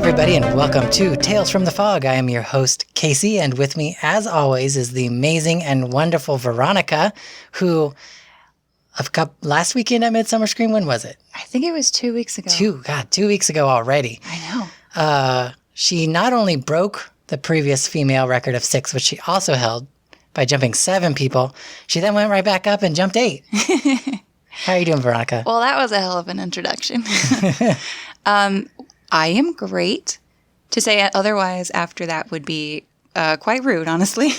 everybody, and welcome to Tales from the Fog. I am your host, Casey, and with me, as always, is the amazing and wonderful Veronica, who, last weekend at Midsummer Scream, when was it? I think it was 2 weeks ago. 2 weeks ago already. I know. She not only broke the previous female record of 6, which she also held by jumping 7 people, she then went right back up and jumped 8. How are you doing, Veronica? Well, that was a hell of an introduction. I am great. To say otherwise after that would be quite rude, honestly.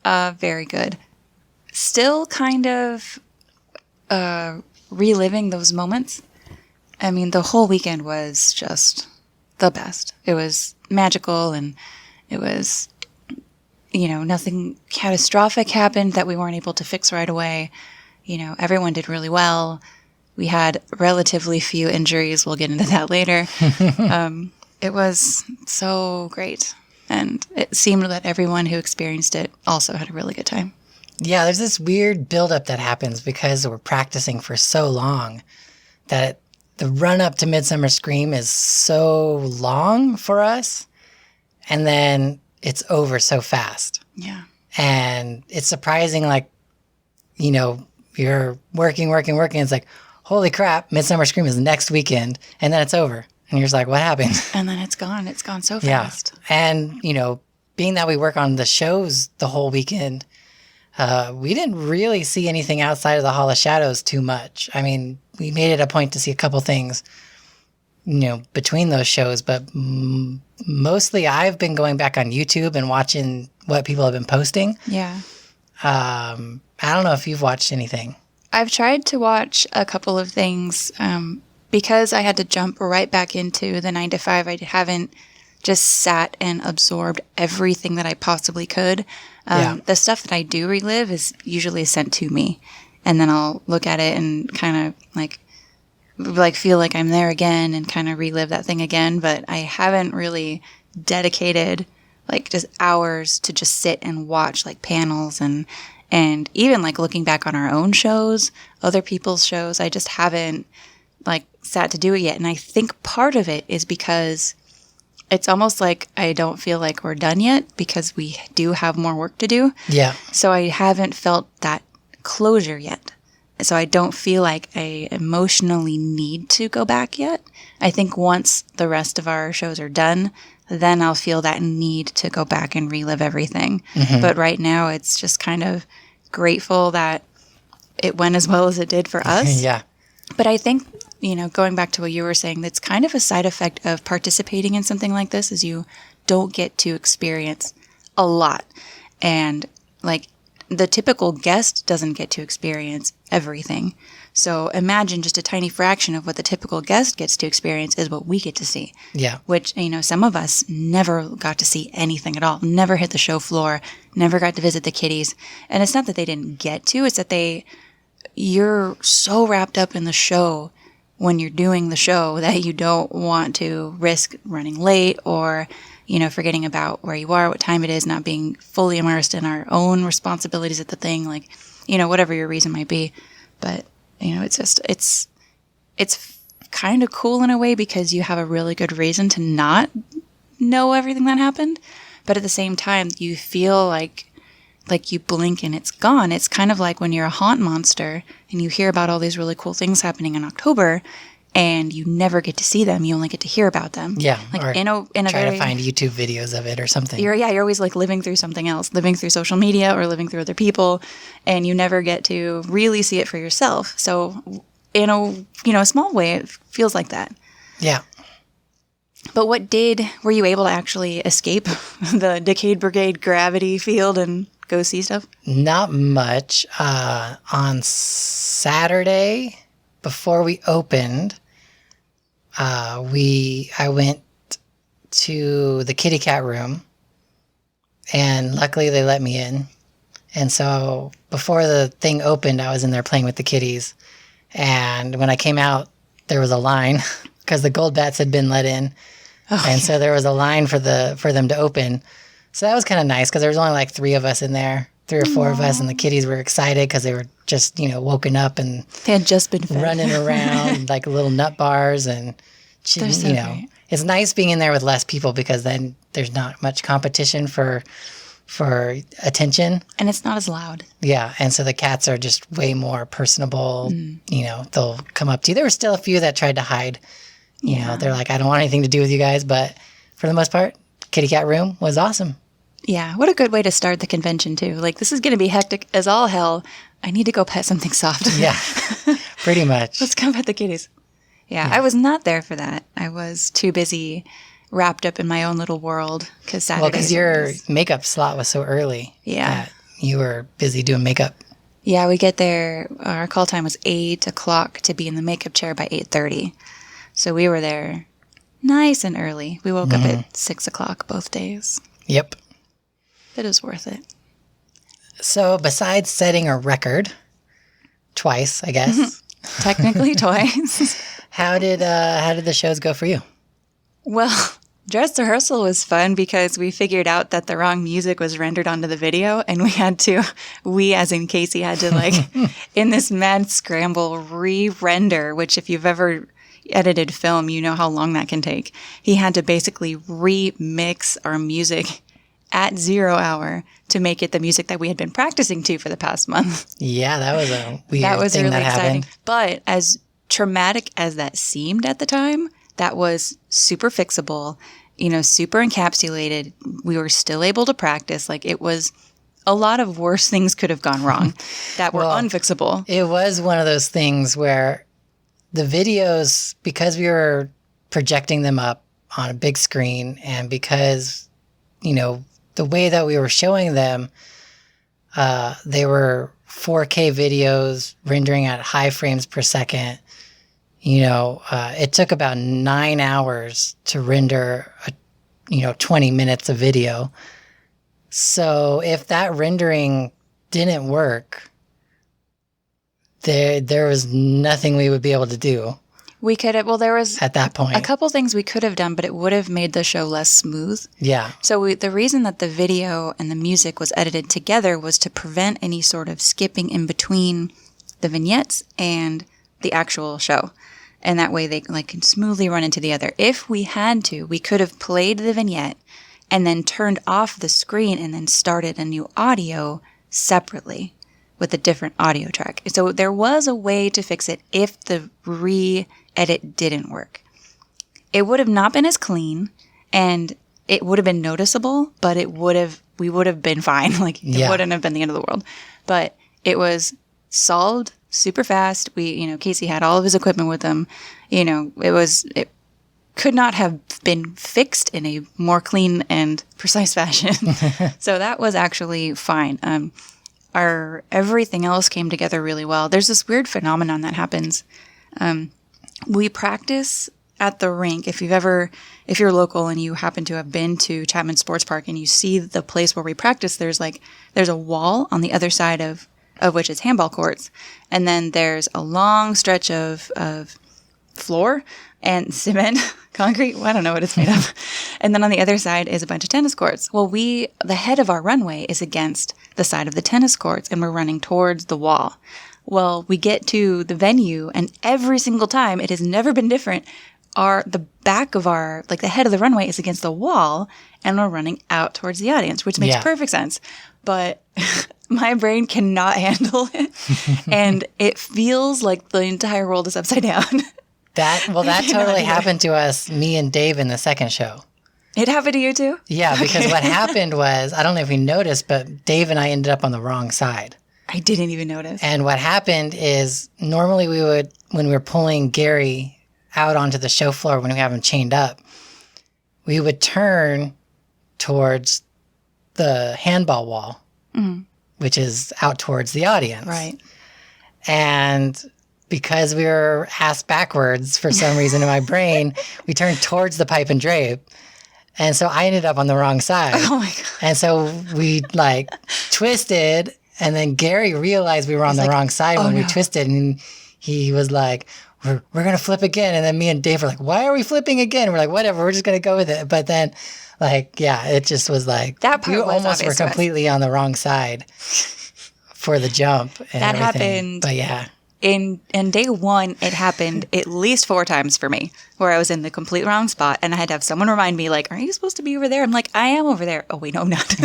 Very good. Still kind of reliving those moments. I mean, the whole weekend was just the best. It was magical, and it was, nothing catastrophic happened that we weren't able to fix right away. Everyone did really well. We had relatively few injuries. We'll get into that later. It was so great. And it seemed that everyone who experienced it also had a really good time. Yeah, there's this weird buildup that happens because we're practicing for so long that the run-up to Midsummer Scream is so long for us. And then it's over so fast. Yeah. And it's surprising, you're working. It's like, holy crap, Midsummer Scream is next weekend, and then it's over. And you're just like, what happened? And then it's gone. It's gone so fast. Yeah. And, being that we work on the shows the whole weekend, we didn't really see anything outside of the Hall of Shadows too much. I mean, we made it a point to see a couple things, between those shows, but mostly I've been going back on YouTube and watching what people have been posting. Yeah. I don't know if you've watched anything. I've tried to watch a couple of things because I had to jump right back into the 9 to 5. I haven't just sat and absorbed everything that I possibly could. The stuff that I do relive is usually sent to me, and then I'll look at it and kind of like feel like I'm there again and kind of relive that thing again. But I haven't really dedicated just hours to just sit and watch panels and even looking back on our own shows, other people's shows. I just haven't sat to do it yet. And I think part of it is because it's almost like I don't feel like we're done yet because we do have more work to do. Yeah. So I haven't felt that closure yet. So I don't feel like I emotionally need to go back yet. I think once the rest of our shows are done, then I'll feel that need to go back and relive everything. Mm-hmm. But right now, it's just kind of grateful that it went as well as it did for us. Yeah. But I think, going back to what you were saying, that's kind of a side effect of participating in something like this is you don't get to experience a lot. And the typical guest doesn't get to experience everything. So imagine just a tiny fraction of what the typical guest gets to experience is what we get to see. Yeah. Which, some of us never got to see anything at all, never hit the show floor, never got to visit the kiddies. And it's not that they didn't get to, it's that you're so wrapped up in the show when you're doing the show that you don't want to risk running late or, forgetting about where you are, what time it is, not being fully immersed in our own responsibilities at the thing, whatever your reason might be. But it's kind of cool in a way because you have a really good reason to not know everything that happened. But at the same time, you feel like you blink and it's gone. It's kind of like when you're a haunt monster and you hear about all these really cool things happening in October and you never get to see them. You only get to hear about them. Yeah. In a try to find YouTube videos of it or something. You're always living through something else, living through social media or living through other people, and you never get to really see it for yourself. So in a small way, it feels like that. Yeah. But were you able to actually escape the Decayed Brigade gravity field and go see stuff? Not much. On Saturday, before we opened, I went to the kitty cat room, and luckily they let me in. And so before the thing opened, I was in there playing with the kitties. And when I came out, there was a line because the gold bats had been let in. Oh, and so there was a line for them to open. So that was kind of nice because there was only 3 of us in there, 3 or 4 of us, and the kitties were excited because they were just, woken up and they had just been fed. Running around like little nut bars, and They're so great. it's nice being in there with less people because then there's not much competition for attention. And it's not as loud. Yeah, and so the cats are just way more personable. You know, they'll come up to you. There were still a few that tried to hide. You know, they're like, I don't want anything to do with you guys. But for the most part, kitty cat room was awesome. Yeah, what a good way to start the convention, too. Like, this is going to be hectic as all hell. I need to go pet something soft. Yeah, pretty much. Let's come pet the kitties. Yeah, I was not there for that. I was too busy wrapped up in my own little world because Saturday. Well, because your makeup slot was so early. Yeah. That you were busy doing makeup. Yeah, we get there. Our call time was 8 o'clock to be in the makeup chair by 8:30. So we were there nice and early. We woke up at 6 o'clock both days. Yep. It was worth it. So besides setting a record, twice, I guess. Technically twice. How did the shows go for you? Well, dress rehearsal was fun because we figured out that the wrong music was rendered onto the video, and we as in Casey had to like, in this mad scramble, re-render, which if you've ever edited film, you know how long that can take. He had to basically remix our music at 0 hour to make it the music that we had been practicing to for the past month. Yeah, that was a weird That was thing really that exciting. happened. But as traumatic as that seemed at the time, that was super fixable, you know, super encapsulated. We were still able to practice. Like, it was a lot of worse things could have gone wrong that were unfixable. It was one of those things where the videos, because we were projecting them up on a big screen and because, you know, the way that we were showing them, they were 4K videos rendering at high frames per second. You know, it took about 9 hours to render, 20 minutes of video. So if that rendering didn't work, there was nothing we would be able to do. We could have, well, there was at that point a couple things we could have done, but it would have made the show less smooth. Yeah. So the reason that the video and the music was edited together was to prevent any sort of skipping in between the vignettes and the actual show. And that way they can smoothly run into the other. If we had to, we could have played the vignette and then turned off the screen and then started a new audio separately with a different audio track. So there was a way to fix it if the re-edit didn't work. It would have not been as clean and it would have been noticeable, but we would have been fine. It wouldn't have been the end of the world. But it was solved super fast. Casey had all of his equipment with him. It could not have been fixed in a more clean and precise fashion. So that was actually fine. Everything else came together really well. There's this weird phenomenon that happens. We practice at the rink. If you're local and you happen to have been to Chapman Sports Park and you see the place where we practice, there's a wall on the other side of which is handball courts. And then there's a long stretch of floor and cement, concrete. Well, I don't know what it's made of. And then on the other side is a bunch of tennis courts. Well, the head of our runway is against the side of the tennis courts and we're running towards the wall. Well, we get to the venue and every single time, it has never been different. The back of the head of the runway is against the wall and we're running out towards the audience, which makes perfect sense. But my brain cannot handle it. And it feels like the entire world is upside down. That totally happened to us, me and Dave in the second show. It happened to you too? Yeah, because what happened was, I don't know if you noticed, but Dave and I ended up on the wrong side. I didn't even notice. And what happened is normally when we were pulling Gary out onto the show floor when we have him chained up, we would turn towards the handball wall, which is out towards the audience. Right. And because we were ass backwards for some reason in my brain, we turned towards the pipe and drape. And so I ended up on the wrong side. Oh my God. And so we twisted, and then Gary realized we were on the wrong side when we twisted, and he was like, we're going to flip again. And then me and Dave were like, why are we flipping again? We're like, whatever, we're just going to go with it. But then it just was like, that part we was almost were completely on the wrong side for the jump and that everything. happened. But yeah. in day one, it happened at least 4 times for me, where I was in the complete wrong spot, and I had to have someone remind me, like, "Are you supposed to be over there?" I'm like, "I am over there." Oh wait, no, I'm not.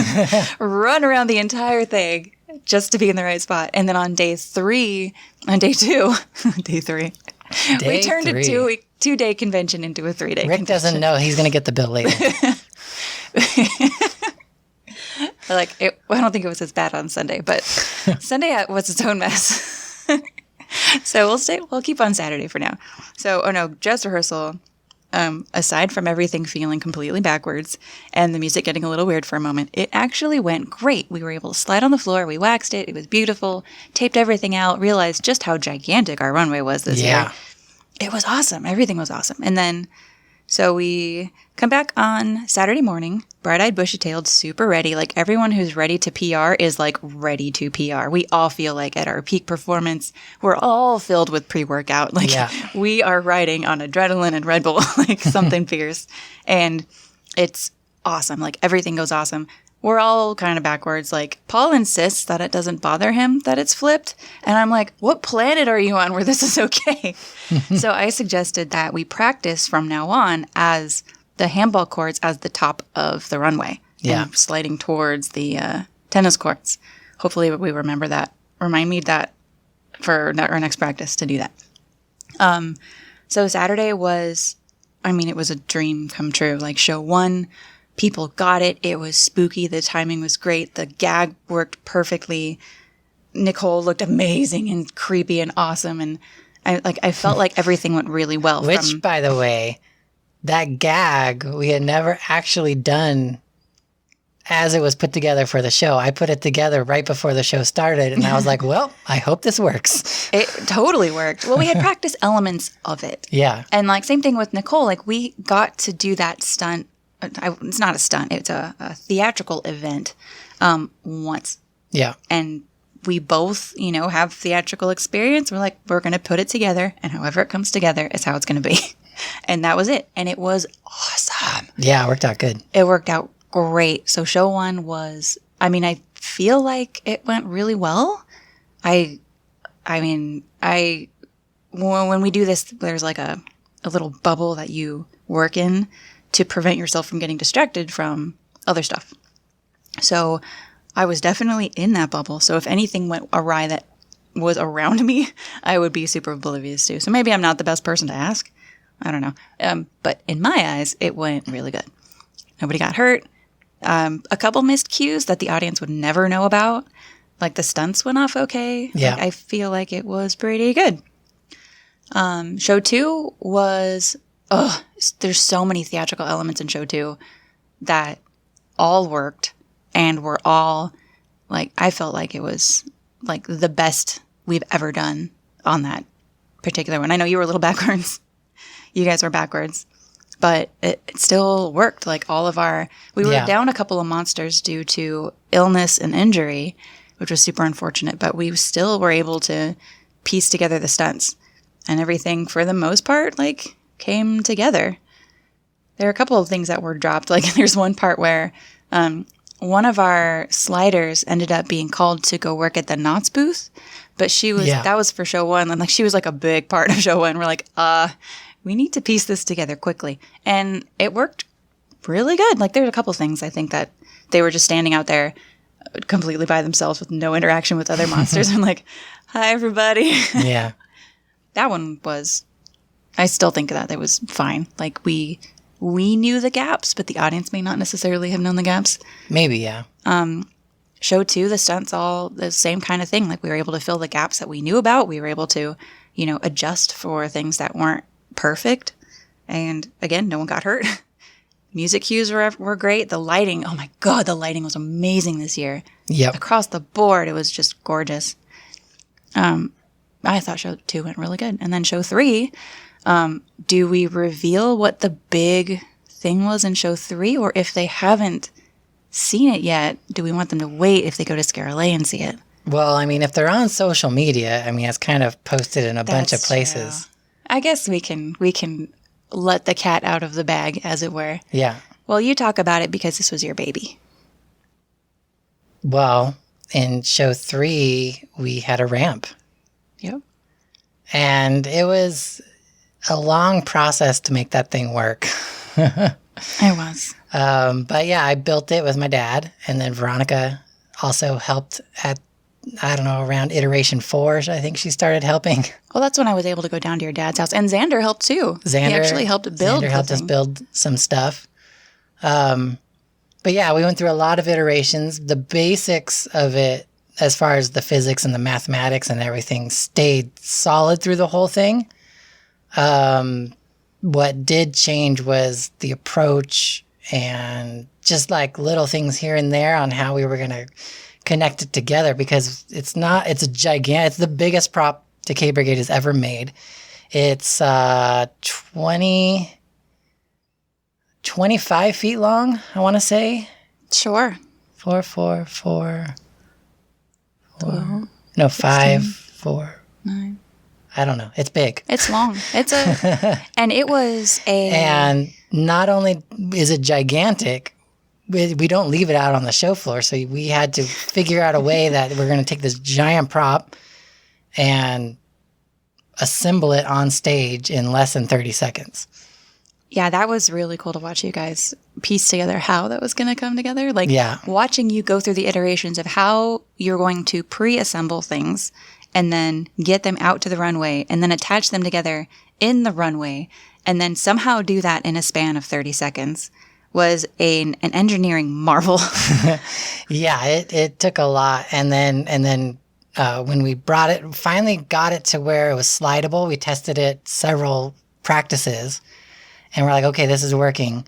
Run around the entire thing just to be in the right spot. And then on day 2, day 3, we turned a 2-day convention into a 3-day. Rick doesn't know he's going to get the bill later. I don't think it was as bad on Sunday, but Sunday was its own mess. So we'll keep on Saturday for now. So, dress rehearsal, aside from everything feeling completely backwards and the music getting a little weird for a moment, it actually went great. We were able to slide on the floor. We waxed it. It was beautiful. Taped everything out. Realized just how gigantic our runway was this year. It was awesome. Everything was awesome. And then, so we come back on Saturday morning, bright-eyed, bushy-tailed, super ready. Like, everyone who's ready to PR is, like, ready to PR. We all feel like at our peak performance, we're all filled with pre-workout. Like, we are riding on adrenaline and Red Bull, like something fierce. And it's awesome. Like, everything goes awesome. We're all kind of backwards. Like, Paul insists that it doesn't bother him that it's flipped. And I'm like, what planet are you on where this is okay? So I suggested that we practice from now on as the handball courts as the top of the runway. Yeah. And sliding towards the tennis courts. Hopefully we remember that. Remind me that for our next practice to do that. So Saturday was, it was a dream come true. Like, show 1, people got it. It was spooky. The timing was great. The gag worked perfectly. Nicole looked amazing and creepy and awesome. And I felt like everything went really well. Which, by the way, that gag we had never actually done as it was put together for the show. I put it together right before the show started, and I was like, well, I hope this works. It totally worked. Well, we had practice elements of it. Yeah. And, like, same thing with Nicole. Like, we got to do that stunt. It's not a stunt. It's a theatrical event once. Yeah. And we both, have theatrical experience. We're like, we're going to put it together, and however it comes together is how it's going to be. And that was it. And it was awesome. Yeah, it worked out good. It worked out great. So show 1 was, I feel like it went really well. When we do this, there's like a little bubble that you work in to prevent yourself from getting distracted from other stuff. So I was definitely in that bubble. So if anything went awry that was around me, I would be super oblivious to. So maybe I'm not the best person to ask. I don't know. But in my eyes, it went really good. Nobody got hurt. A couple missed cues that the audience would never know about. Like, the stunts went off okay. Yeah. Like, I feel like it was pretty good. Show 2 was, there's so many theatrical elements in show 2 that all worked and were all, like, I felt like it was, like, the best we've ever done on that particular one. I know you were a little backwards. You guys were backwards. But it still worked. Like, we were down a couple of monsters due to illness and injury, which was super unfortunate. But we still were able to piece together the stunts. And everything, for the most part, like, came together. There are a couple of things that were dropped. Like, there's one part where one of our sliders ended up being called to go work at the Knott's booth. But that was for show 1. And, like, she was, like, a big part of show 1. We're like, we need to piece this together quickly. And it worked really good. Like, there's a couple things I think that they were just standing out there completely by themselves with no interaction with other monsters. I'm like, hi, everybody. Yeah. That one was, I still think that it was fine. Like, we knew the gaps, but the audience may not necessarily have known the gaps. Maybe, yeah. Show 2, the stunts, all the same kind of thing. Like, we were able to fill the gaps that we knew about. We were able to, adjust for things that weren't perfect. And again, no one got hurt. Music cues were great. The lighting, oh my God, the lighting was amazing this year. Yep. Across the board, it was just gorgeous. I thought show 2 went really good. And then show 3, do we reveal what the big thing was in show 3? Or if they haven't seen it yet, do we want them to wait if they go to Scarlet and see it? Well, if they're on social media, it's kind of posted in a bunch of places. True. I guess we can let the cat out of the bag, as it were. Yeah. Well, you talk about it because this was your baby. Well, in show 3, we had a ramp. Yep. And it was a long process to make that thing work. It was. But yeah, I built it with my dad, and then Veronica also helped at, I don't know, around iteration 4, I think she started helping. Well, that's when I was able to go down to your dad's house. And Xander helped too. He actually helped build Xander helped us build some stuff. But yeah, we went through a lot of iterations. The basics of it, as far as the physics and the mathematics and everything, stayed solid through the whole thing. What did change was the approach and just like little things here and there on how we were going to connect it together, because it's a gigantic, it's the biggest prop Decayed Brigade has ever made. It's 25 feet long, I want to say. Sure. 4, 4, 4. 12, no, 5, 4. 9. I don't know. It's big. It's long. And it was And not only is it gigantic, we don't leave it out on the show floor. So we had to figure out a way that we're going to take this giant prop and assemble it on stage in less than 30 seconds. Yeah, that was really cool to watch you guys piece together how that was going to come together. Like, watching you go through the iterations of how you're going to pre-assemble things and then get them out to the runway and then attach them together in the runway and then somehow do that in a span of 30 seconds was an engineering marvel. Yeah, it took a lot. And then when we finally got it to where it was slidable, we tested it several practices. And we're like, okay, this is working.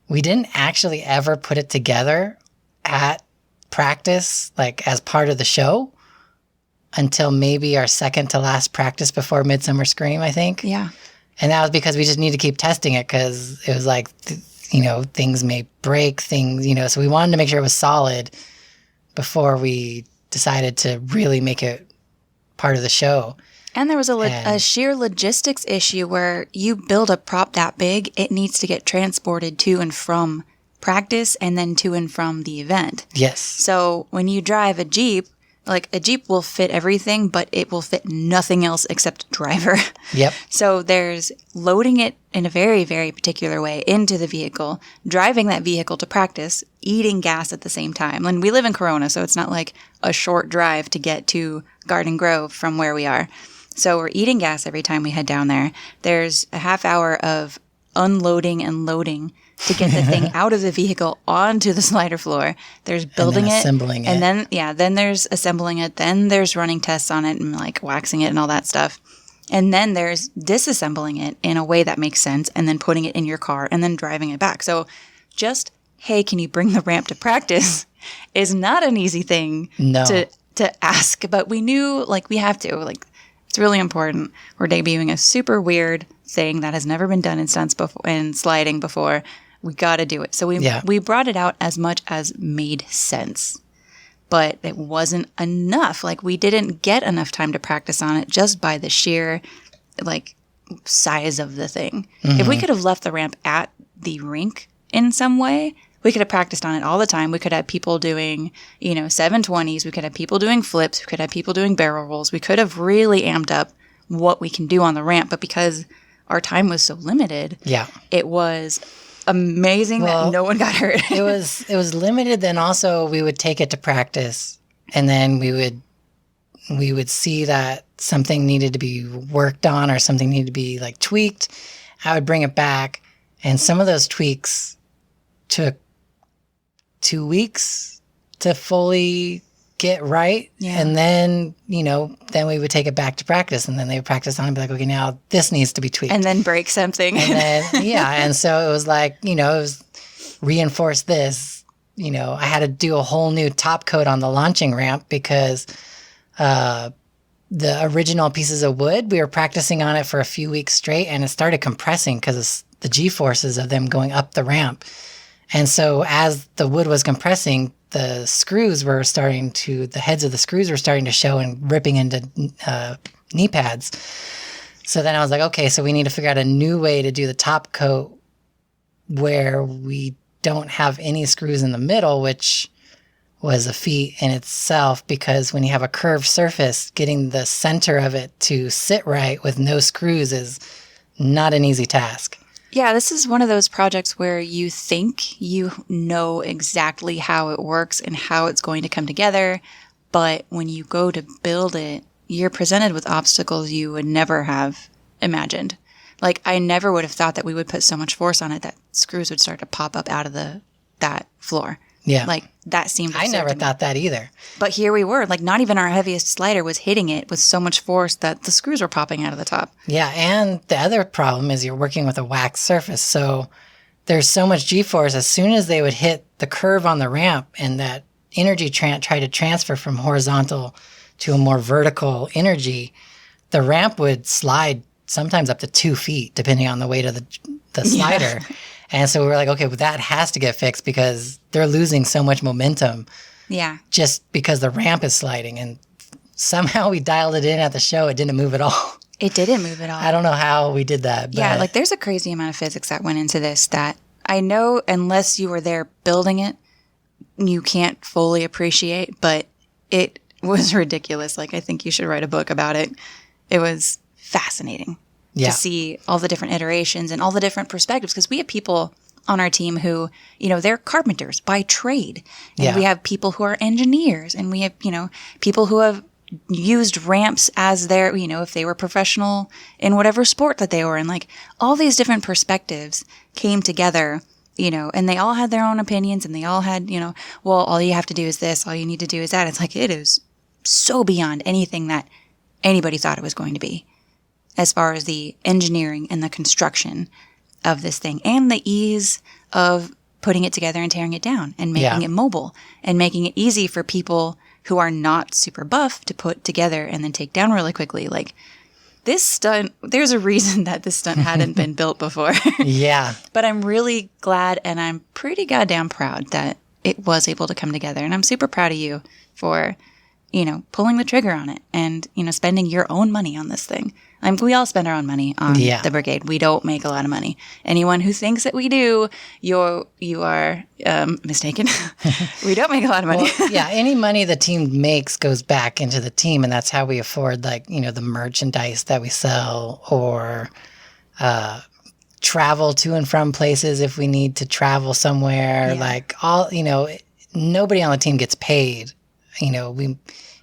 We didn't actually ever put it together at practice, like as part of the show, until maybe our second to last practice before Midsummer Scream, I think. Yeah. And that was because we just need to keep testing it, because it was like, things may break, so we wanted to make sure it was solid before we decided to really make it part of the show. And there was a sheer logistics issue where you build a prop that big, it needs to get transported to and from practice and then to and from the event. Yes. So when you drive a Jeep, like a Jeep will fit everything, but it will fit nothing else except driver. Yep. So there's loading it in a very, very particular way into the vehicle, driving that vehicle to practice, eating gas at the same time. And we live in Corona, so it's not like a short drive to get to Garden Grove from where we are. So we're eating gas every time we head down there. There's a half hour of unloading and loading to get the thing out of the vehicle onto the slider floor. There's building it. Assembling it. And then there's assembling it. Then there's running tests on it and like waxing it and all that stuff. And then there's disassembling it in a way that makes sense and then putting it in your car and then driving it back. So just, hey, can you bring the ramp to practice is not an easy thing to ask. But we knew like we have to. Like, it's really important. We're debuting a super weird thing that has never been done in stunts before, in sliding before. We got to do it. So we brought it out as much as made sense. But it wasn't enough. Like, we didn't get enough time to practice on it just by the sheer, like, size of the thing. Mm-hmm. If we could have left the ramp at the rink in some way, we could have practiced on it all the time. We could have people doing, 720s. We could have people doing flips. We could have people doing barrel rolls. We could have really amped up what we can do on the ramp. But because our time was so limited, it was amazing that no one got hurt. it was limited. Then also we would take it to practice, and then we would see that something needed to be worked on or something needed to be like tweaked. I would bring it back, and some of those tweaks took 2 weeks to fully get right. Yeah. And then, then we would take it back to practice, and then they would practice on it and be like, okay, now this needs to be tweaked. And then break something. And then, and so it was like, it was reinforce this. I had to do a whole new top coat on the launching ramp because the original pieces of wood, we were practicing on it for a few weeks straight, and it started compressing because of the G-forces of them going up the ramp. And so as the wood was compressing, the heads of the screws were starting to show and ripping into knee pads. So then I was like, okay, so we need to figure out a new way to do the top coat where we don't have any screws in the middle, which was a feat in itself, because when you have a curved surface, getting the center of it to sit right with no screws is not an easy task. Yeah, this is one of those projects where you think you know exactly how it works and how it's going to come together, but when you go to build it, you're presented with obstacles you would never have imagined. Like, I never would have thought that we would put so much force on it that screws would start to pop up out of that floor. Yeah. Like, that seemed I absurd never to me. thought that either. But here we were. Like, not even our heaviest slider was hitting it with so much force that the screws were popping out of the top. Yeah, and the other problem is you're working with a wax surface, so there's so much G-force. As soon as they would hit the curve on the ramp and that energy try to transfer from horizontal to a more vertical energy, the ramp would slide sometimes up to 2 feet, depending on the weight of the slider. Yeah. And so we were like, okay, well, that has to get fixed because they're losing so much momentum. Yeah. Just because the ramp is sliding. And somehow we dialed it in at the show. It didn't move at all. It didn't move at all. I don't know how we did that. But yeah, like there's a crazy amount of physics that went into this that I know unless you were there building it, you can't fully appreciate, but it was ridiculous. Like, I think you should write a book about it. It was fascinating to see all the different iterations and all the different perspectives, because we have people on our team who, you know, they're carpenters by trade. And we have people who are engineers, and we have, you know, people who have used ramps as their, you know, if they were professional in whatever sport that they were in. Like, all these different perspectives came together, you know, and they all had their own opinions, and they all had, you know, well, all you have to do is this, all you need to do is that. It's like, it is so beyond anything that anybody thought it was going to be, as far as the engineering and the construction of this thing, and the ease of putting it together and tearing it down and making it mobile and making it easy for people who are not super buff to put together and then take down really quickly. Like, this stunt, there's a reason that this stunt hadn't been built before. Yeah. But I'm really glad, and I'm pretty goddamn proud that it was able to come together. And I'm super proud of you for, you know, pulling the trigger on it and, you know, spending your own money on this thing. We all spend our own money on the brigade. We don't make a lot of money. Anyone who thinks that we do, you are mistaken. We don't make a lot of money. Well, yeah, any money the team makes goes back into the team, and that's how we afford, like, you know, the merchandise that we sell, or travel to and from places if we need to travel somewhere. Like, all, you know, nobody on the team gets paid. You know,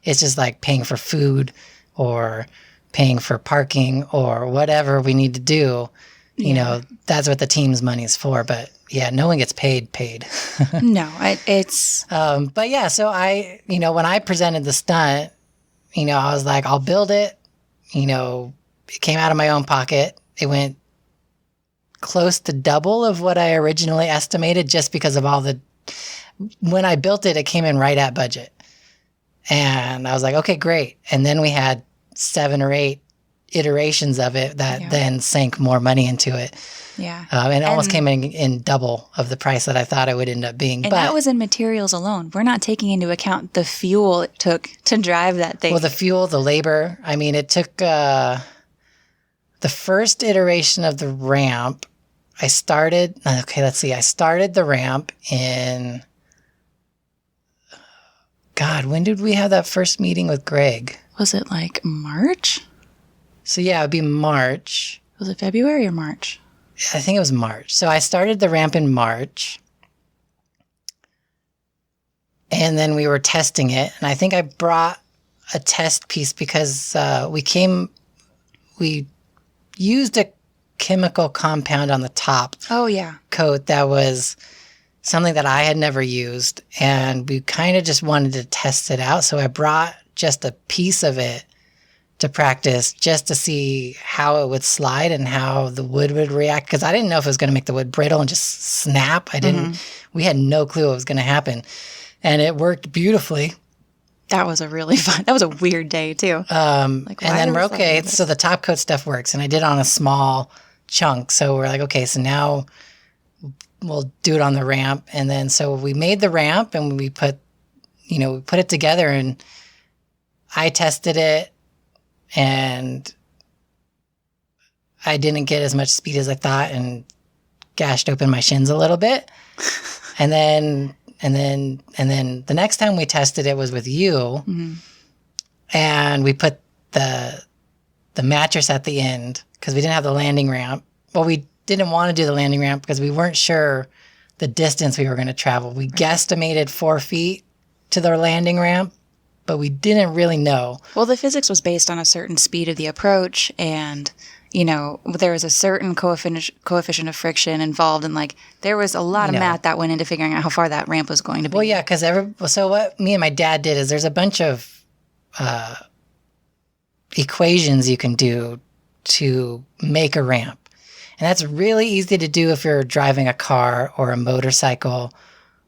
it's just like paying for food or paying for parking or whatever we need to do. You know, that's what the team's money is for. But yeah, no one gets paid. No, it's... But yeah, so I, you know, when I presented the stunt, you know, I was like, I'll build it. You know, it came out of my own pocket. It went close to double of what I originally estimated, just because of all the... When I built it, it came in right at budget. And I was like, okay, great. And then we had 7 or 8 iterations of it that then sank more money into it. Yeah. And it almost came in double of the price that I thought it would end up being. And that was in materials alone. We're not taking into account the fuel it took to drive that thing. Well, the fuel, the labor. I mean, it took the first iteration of the ramp. I started the ramp in... God, when did we have that first meeting with Greg? Was it like March? So yeah, it would be March. Was it February or March? I think it was March. So I started the ramp in March. And then we were testing it. And I think I brought a test piece because we used a chemical compound on the top. Oh, yeah. Coat that was something that I had never used, and we kind of just wanted to test it out. So I brought just a piece of it to practice, just to see how it would slide and how the wood would react, because I didn't know if it was going to make the wood brittle and just snap. We had no clue what was going to happen, and it worked beautifully. That was a really fun, that was a weird day too. And then we're okay, so the top coat stuff works, and I did it on a small chunk. So we're like, okay, so now we'll do it on the ramp. And then so we made the ramp, and we put it together, and I tested it, and I didn't get as much speed as I thought, and gashed open my shins a little bit. And then And then the next time we tested it was with you, and we put the mattress at the end because we didn't have the landing ramp. Well, we didn't want to do the landing ramp because we weren't sure the distance we were going to travel. We guesstimated 4 feet to the landing ramp, but we didn't really know. Well, the physics was based on a certain speed of the approach, and there was a certain coefficient of friction involved, and like there was a lot of math that went into figuring out how far that ramp was going to be. Well, yeah, because so what me and my dad did is there's a bunch of equations you can do to make a ramp. And that's really easy to do if you're driving a car or a motorcycle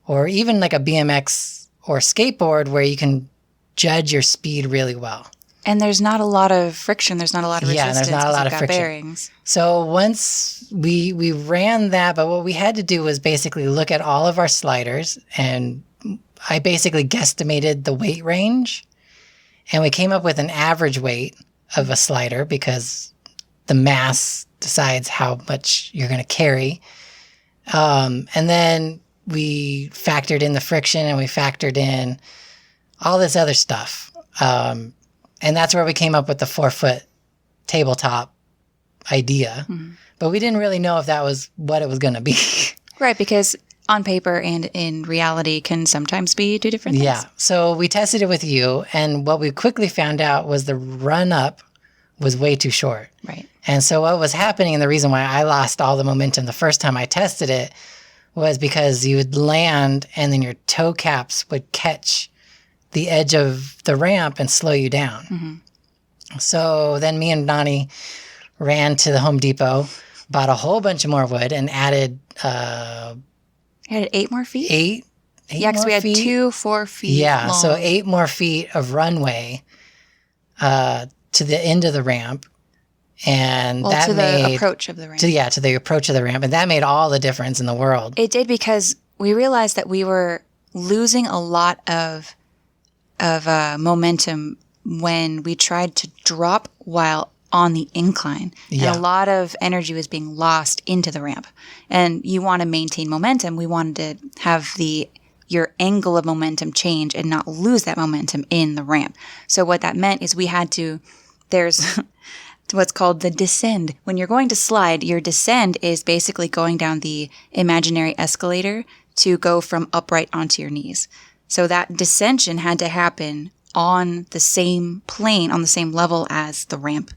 or even like a BMX or skateboard where you can judge your speed really well. And there's not a lot of friction. There's not a lot of resistance. Yeah, there's not a lot of friction. Bearings. So once we ran that, but what we had to do was basically look at all of our sliders, and I basically guesstimated the weight range. And we came up with an average weight of a slider because the mass decides how much you're going to carry. And then we factored in the friction, and we factored in all this other stuff. And that's where we came up with the 4-foot tabletop idea. But we didn't really know if that was what it was going to be. Right, because on paper and in reality can sometimes be two different things. Yeah. So we tested it with you, and what we quickly found out was the run-up was way too short. Right. And so what was happening, and the reason why I lost all the momentum the first time I tested it, was because you would land and then your toe caps would catch the edge of the ramp and slow you down. So then me and Donnie ran to the Home Depot, bought a whole bunch of more wood, and added... You had 8 more feet? 8 Yeah, because we had 2 4 feet Yeah, long. so 8 more feet of runway to the end of the ramp. And that to made... the approach of the ramp. To the approach of the ramp. And that made all the difference in the world. It did, because we realized that we were losing a lot of momentum when we tried to drop while on the incline. Yeah. And a lot of energy was being lost into the ramp. And you want to maintain momentum. We wanted to have your angle of momentum change and not lose that momentum in the ramp. So what that meant is there's what's called the descend. When you're going to slide, your descend is basically going down the imaginary escalator to go from upright onto your knees. So that descension had to happen on the same plane, on the same level as the ramp,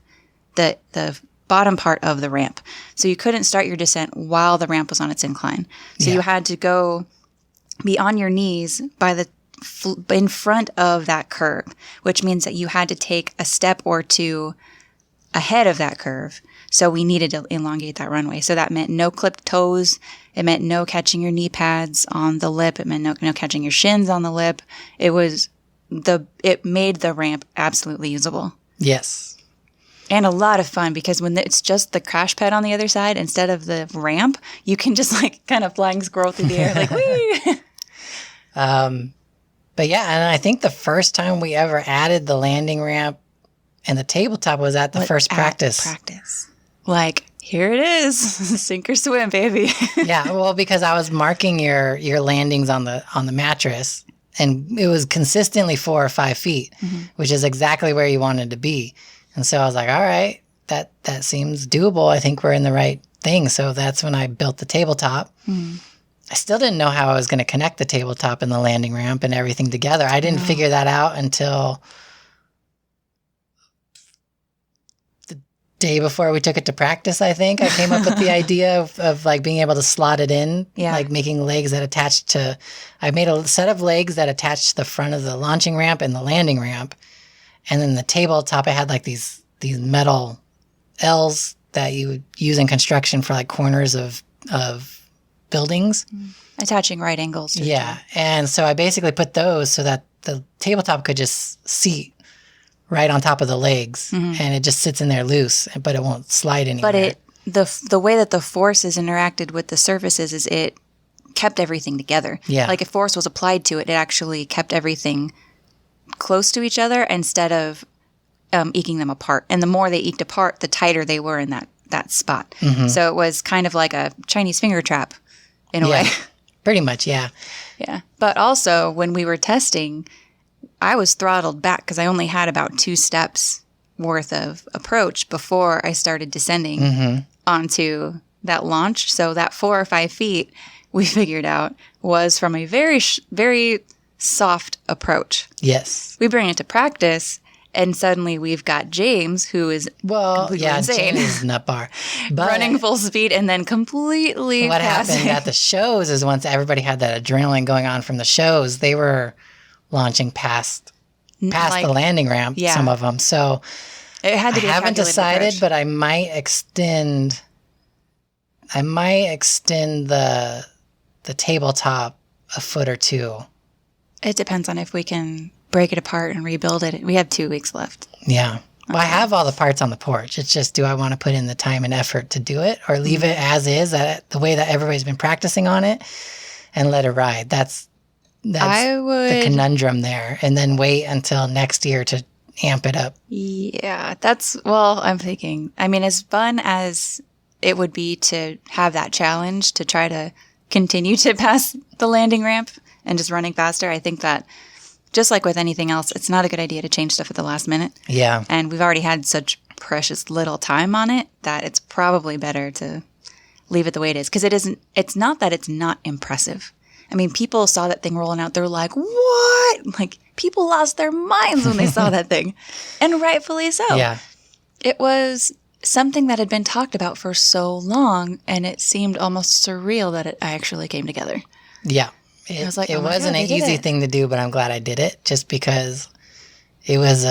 the bottom part of the ramp. So you couldn't start your descent while the ramp was on its incline. So you had to go be on your knees in front of that curve, which means that you had to take a step or two ahead of that curve. So we needed to elongate that runway. So that meant no clipped toes. It meant no catching your knee pads on the lip. It meant no catching your shins on the lip. It made the ramp absolutely usable. Yes. And a lot of fun, because when it's just the crash pad on the other side instead of the ramp, you can just like kind of flying squirrel through the air like, whee! But yeah, and I think the first time we ever added the landing ramp and the tabletop was at the first practice. Like, here it is. Sink or swim, baby. Yeah, well, because I was marking your landings on the mattress, and it was consistently 4 or 5 feet, which is exactly where you wanted to be. And so I was like, all right, that seems doable. I think we're in the right thing. So that's when I built the tabletop. I still didn't know how I was going to connect the tabletop and the landing ramp and everything together. I didn't figure that out until the day before we took it to practice, I think. I came up with the idea of like being able to slot it in, like making legs that attached to... I made a set of legs that attached to the front of the launching ramp and the landing ramp. And then the tabletop, I had like these metal L's that you would use in construction for like corners of buildings. Attaching right angles. Yeah. And so I basically put those so that the tabletop could just seat right on top of the legs, and it just sits in there loose, but it won't slide anywhere. But the way that the forces interacted with the surfaces is it kept everything together. Yeah. Like if force was applied to it, it actually kept everything close to each other instead of eking them apart. And the more they eked apart, the tighter they were in that spot. So it was kind of like a Chinese finger trap in a way. Pretty much, yeah. Yeah. But also, when we were testing, I was throttled back because I only had about 2 steps worth of approach before I started descending onto that launch. So that 4 or 5 feet, we figured out, was from a very, very soft approach. Yes. We bring it to practice, and suddenly we've got James, who is completely insane. James is nut bar. But running full speed and then completely what passing. happened at the shows is once everybody had that adrenaline going on from the shows, they were launching past the landing ramp, some of them. So it had to be I haven't decided, approach. but I might extend the tabletop a foot or 2. It depends on if we can break it apart and rebuild it. We have 2 weeks left. Yeah. Well, I have all the parts on the porch. It's just, do I want to put in the time and effort to do it or leave it as is, the way that everybody's been practicing on it, and let it ride? That's the conundrum there. And then wait until next year to amp it up. Yeah, I'm thinking. I mean, as fun as it would be to have that challenge to try to continue to pass the landing ramp and just running faster, I think that just like with anything else, it's not a good idea to change stuff at the last minute. Yeah. And we've already had such precious little time on it that it's probably better to leave it the way it is. Because it's not that it's not impressive. I mean, people saw that thing rolling out. They're like, what? Like, people lost their minds when they saw that thing. And rightfully so. Yeah. It was something that had been talked about for so long, and it seemed almost surreal that it actually came together. Yeah. I was like, it wasn't an easy thing to do, but I'm glad I did it just because it was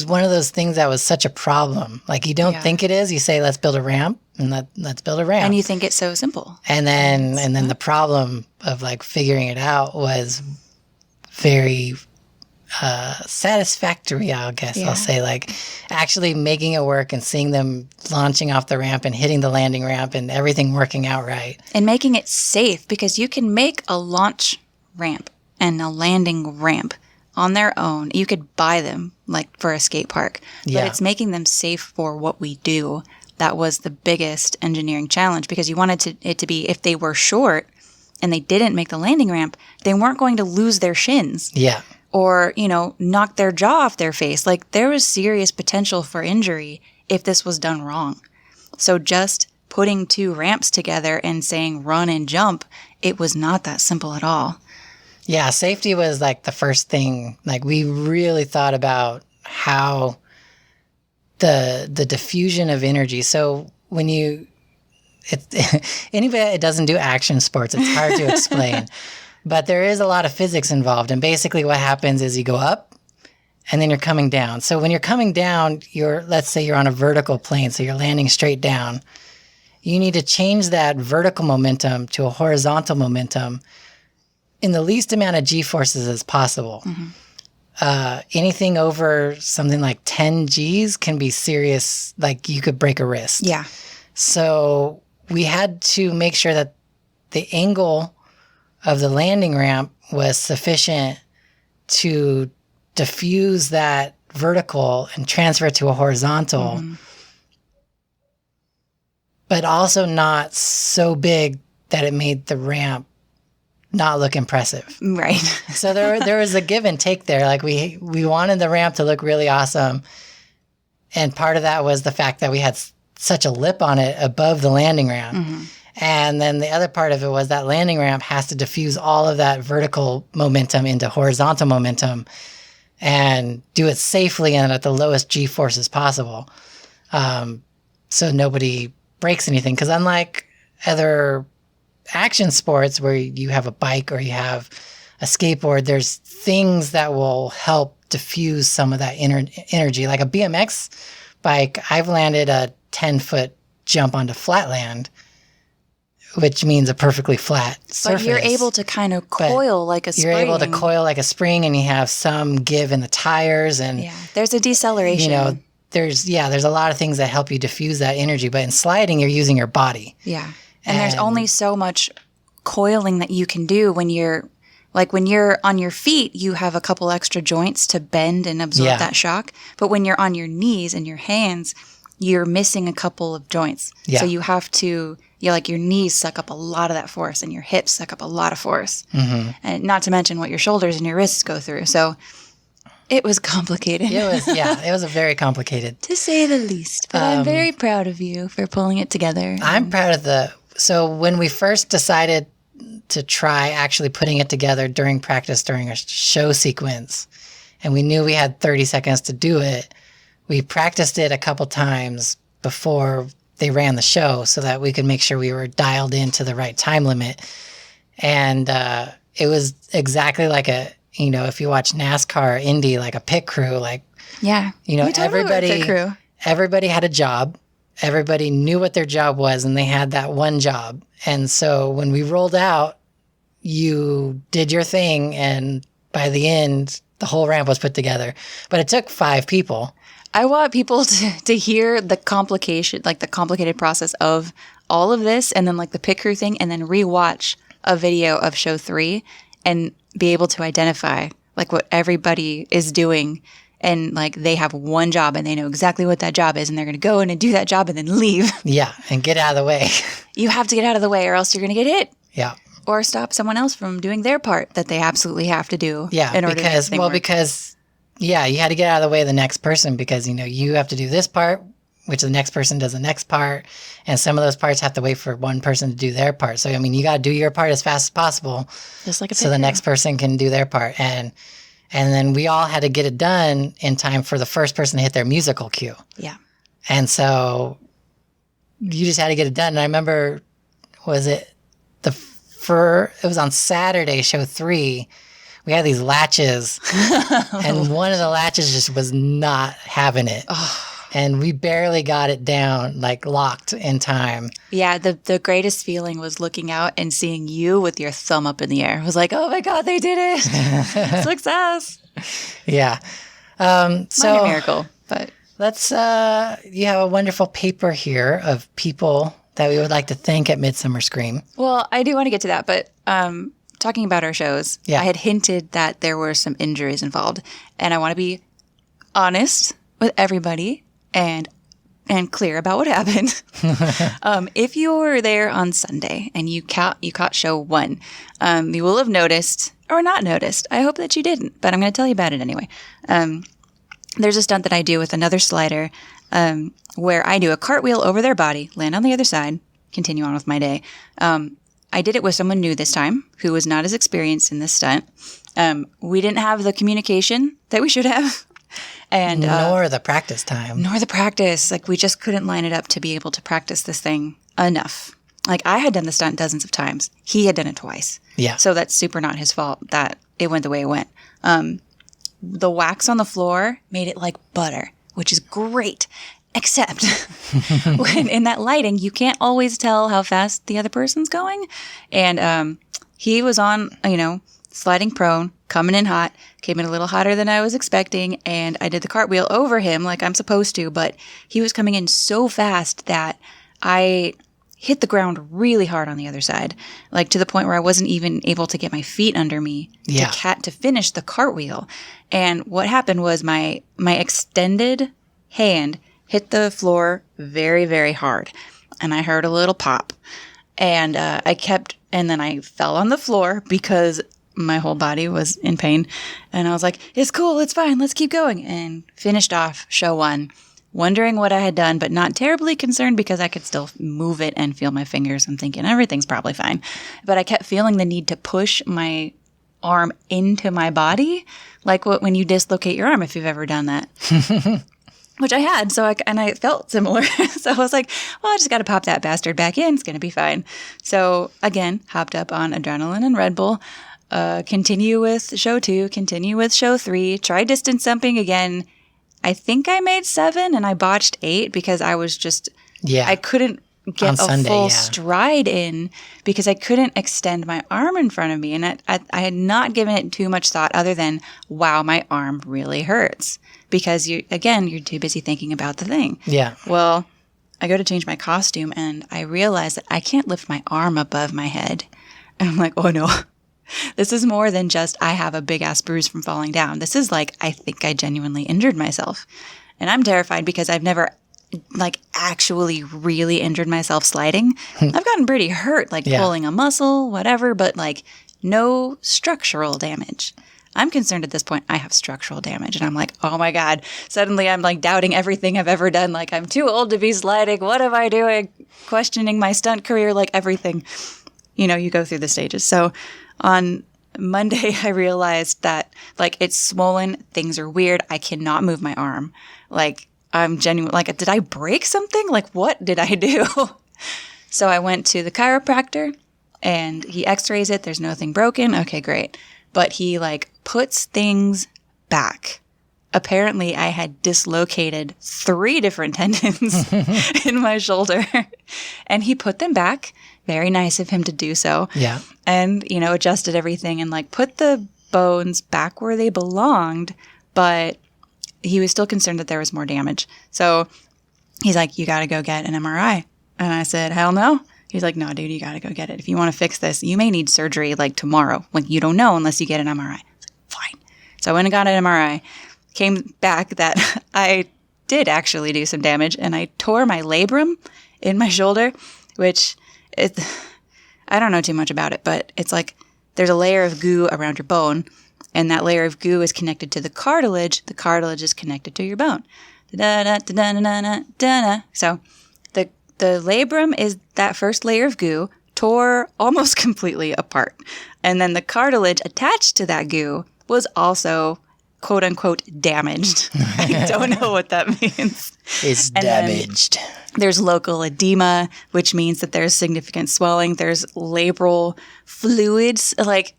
one of those things that was such a problem. Like, you don't think it is. You say, let's build a ramp, and let's build a ramp. And you think it's so simple. And then the problem of like figuring it out was very satisfactory, I guess I'll say. Like, actually making it work and seeing them launching off the ramp and hitting the landing ramp and everything working out right. And making it safe, because you can make a launch ramp and a landing ramp on their own. You could buy them like for a skate park, but it's making them safe for what we do. That was the biggest engineering challenge, because you wanted it to be, if they were short and they didn't make the landing ramp, they weren't going to lose their shins. Yeah. Or, knock their jaw off their face. Like, there was serious potential for injury if this was done wrong. So just putting 2 ramps together and saying run and jump, it was not that simple at all. Yeah, safety was like the first thing. Like, we really thought about how the diffusion of energy. So when anybody that doesn't do action sports, it's hard to explain. But there is a lot of physics involved. And basically what happens is you go up and then you're coming down. So when you're coming down, let's say you're on a vertical plane, so you're landing straight down. You need to change that vertical momentum to a horizontal momentum in the least amount of G-forces as possible. Mm-hmm. Anything over something like 10 Gs can be serious, like you could break a wrist. Yeah. So we had to make sure that the angle of the landing ramp was sufficient to diffuse that vertical and transfer it to a horizontal, but also not so big that it made the ramp not look impressive. Right. So there was a give and take there. Like, we wanted the ramp to look really awesome. And part of that was the fact that we had such a lip on it above the landing ramp. Mm-hmm. And then the other part of it was that landing ramp has to diffuse all of that vertical momentum into horizontal momentum and do it safely and at the lowest G-forces possible. So nobody breaks anything. Because unlike other action sports where you have a bike or you have a skateboard, there's things that will help diffuse some of that energy. Like a BMX bike, I've landed a 10-foot jump onto flatland, which means a perfectly flat surface. But you're able to kind of coil like a spring. You're able to coil like a spring, and you have some give in the tires. And there's a deceleration. There's a lot of things that help you diffuse that energy. But in sliding, you're using your body. Yeah. And there's only so much coiling that you can do when you're on your feet, you have a couple extra joints to bend and absorb that shock. But when you're on your knees and your hands, you're missing a couple of joints. Yeah. So you have to, like your knees suck up a lot of that force and your hips suck up a lot of force. Mm-hmm. And not to mention what your shoulders and your wrists go through. So it was complicated. It was a very complicated. To say the least. But I'm very proud of you for pulling it together. I'm proud of so when we first decided to try actually putting it together during practice, during a show sequence, and we knew we had 30 seconds to do it, we practiced it a couple times before they ran the show so that we could make sure we were dialed into the right time limit. And it was exactly like if you watch NASCAR or Indy, like a pit crew, like, everybody had a job. Everybody knew what their job was, and they had that one job. And so when we rolled out, you did your thing, and by the end, the whole ramp was put together. But it took 5 people. I want people to hear the complication, like the complicated process of all of this, and then like the pit crew thing, and then rewatch a video of show 3 and be able to identify like what everybody is doing. And like they have one job and they know exactly what that job is, and they're going to go in and do that job and then leave. Yeah, and get out of the way. You have to get out of the way or else you're going to get hit. Yeah. Or stop someone else from doing their part that they absolutely have to do. Yeah, in order to make the thing work. you had to get out of the way of the next person because, you have to do this part, which the next person does the next part. And some of those parts have to wait for one person to do their part. So, you got to do your part as fast as possible. Just like so the next person can do their part. And then we all had to get it done in time for the first person to hit their musical cue. Yeah. And so you just had to get it done. And I remember, it was on Saturday, show 3, we had these latches, and one of the latches just was not having it. Oh. And we barely got it down, like locked in time. Yeah, the greatest feeling was looking out and seeing you with your thumb up in the air. It was like, oh my God, they did it. Success. Yeah. Minor miracle, but. Let's, you have a wonderful paper here of people that we would like to thank at Midsummer Scream. Well, I do want to get to that, but talking about our shows, I had hinted that there were some injuries involved, and I want to be honest with everybody and clear about what happened. If you were there on Sunday and you caught show 1, you will have noticed, or not noticed. I hope that you didn't, but I'm going to tell you about it anyway. There's a stunt that I do with another slider where I do a cartwheel over their body, land on the other side, continue on with my day. I did it with someone new this time who was not as experienced in this stunt. We didn't have the communication that we should have. And nor the practice time. Nor the practice. Like, we just couldn't line it up to be able to practice this thing enough. Like, I had done the stunt dozens of times. He had done it twice. Yeah. So that's super not his fault that it went the way it went. The wax on the floor made it like butter, which is great. Except when in that lighting, you can't always tell how fast the other person's going. And he was on, sliding prone, coming in hot, came in a little hotter than I was expecting, and I did the cartwheel over him like I'm supposed to, but he was coming in so fast that I hit the ground really hard on the other side, like to the point where I wasn't even able to get my feet under me to finish the cartwheel. And what happened was my extended hand hit the floor very, very hard, and I heard a little pop, and and then I fell on the floor because my whole body was in pain, and I was like, it's cool, it's fine, let's keep going, and finished off show 1, wondering what I had done, but not terribly concerned because I could still move it and feel my fingers and thinking everything's probably fine. But I kept feeling the need to push my arm into my body, like when you dislocate your arm, if you've ever done that. Which I had, and I felt similar. So I was like, well, I just got to pop that bastard back in. It's going to be fine. So again, hopped up on adrenaline and Red Bull, continue with show 2, continue with show 3, try distance jumping again. I think I made 7 and I botched 8 because I was just, I couldn't get full stride in because I couldn't extend my arm in front of me. And I had not given it too much thought other than, wow, my arm really hurts. Because you're too busy thinking about the thing. Yeah. Well, I go to change my costume and I realize that I can't lift my arm above my head. And I'm like, oh no, this is more than just I have a big ass bruise from falling down. This is like, I think I genuinely injured myself. And I'm terrified because I've never like actually really injured myself sliding. I've gotten pretty hurt, like pulling a muscle, whatever, but like no structural damage. I'm concerned at this point I have structural damage, and I'm like, oh my God, suddenly I'm like doubting everything I've ever done. Like, I'm too old to be sliding. What am I doing? Questioning my stunt career, like everything. You know, you go through the stages. So on Monday, I realized that like it's swollen. Things are weird. I cannot move my arm. Like, I'm genuine. Like, did I break something? Like, what did I do? So I went to the chiropractor and he x-rays it. There's nothing broken. Okay, great. But he like puts things back. Apparently I had dislocated 3 different tendons in my shoulder, and he put them back. Very nice of him to do so. Yeah. And, you know, adjusted everything and like put the bones back where they belonged, but he was still concerned that there was more damage. So he's like, you got to go get an MRI. And I said, hell no. He's like, no, dude, you got to go get it. If you want to fix this, you may need surgery like tomorrow. Like, you don't know unless you get an MRI. I was like, fine. So I went and got an MRI. Came back that I did actually do some damage, and I tore my labrum in my shoulder, which I don't know too much about it, but it's like there's a layer of goo around your bone, and that layer of goo is connected to the cartilage. The cartilage is connected to your bone. So the labrum is that first layer of goo, tore almost completely apart. And then the cartilage attached to that goo was also, quote unquote, damaged. I don't know what that means. It's damaged. There's local edema, which means that there's significant swelling. There's labral fluids. Like,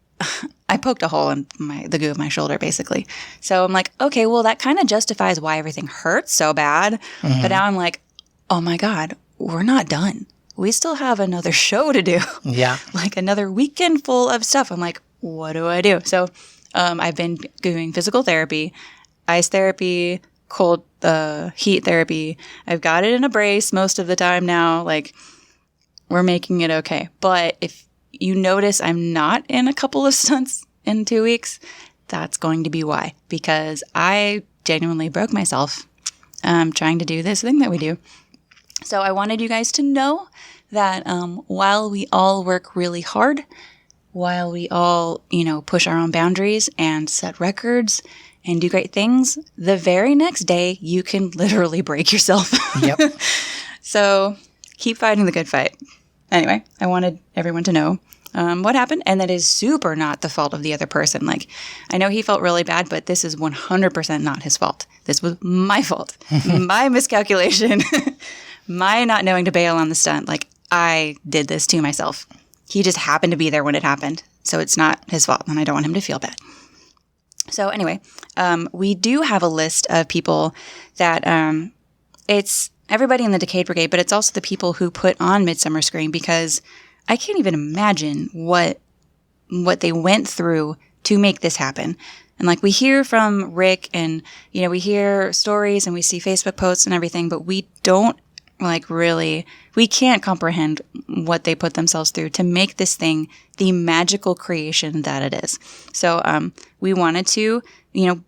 I poked a hole in the goo of my shoulder, basically. So I'm like, okay, well, that kind of justifies why everything hurts so bad. Mm-hmm. But now I'm like, oh my God, we're not done. We still have another show to do. Yeah. Like another weekend full of stuff. I'm like, what do I do? So I've been doing physical therapy, ice therapy, cold heat therapy. I've got it in a brace most of the time now. Like, we're making it okay. But if you notice I'm not in a couple of stunts in 2 weeks, that's going to be why. Because I genuinely broke myself trying to do this thing that we do. So I wanted you guys to know that while we all work really hard, while we all, push our own boundaries and set records and do great things, the very next day you can literally break yourself. Yep. So keep fighting the good fight. Anyway, I wanted everyone to know what happened, and that is super not the fault of the other person. Like, I know he felt really bad, but this is 100% not his fault. This was my fault. My miscalculation. My not knowing to bail on the stunt. Like, I did this to myself. He just happened to be there when it happened. So it's not his fault, and I don't want him to feel bad. So anyway, we do have a list of people that it's everybody in the Decayed Brigade, but it's also the people who put on Midsummer Scream, because I can't even imagine what they went through to make this happen. And like, we hear from Rick and, we hear stories and we see Facebook posts and everything, but we don't we can't comprehend what they put themselves through to make this thing the magical creation that it is. So we wanted to,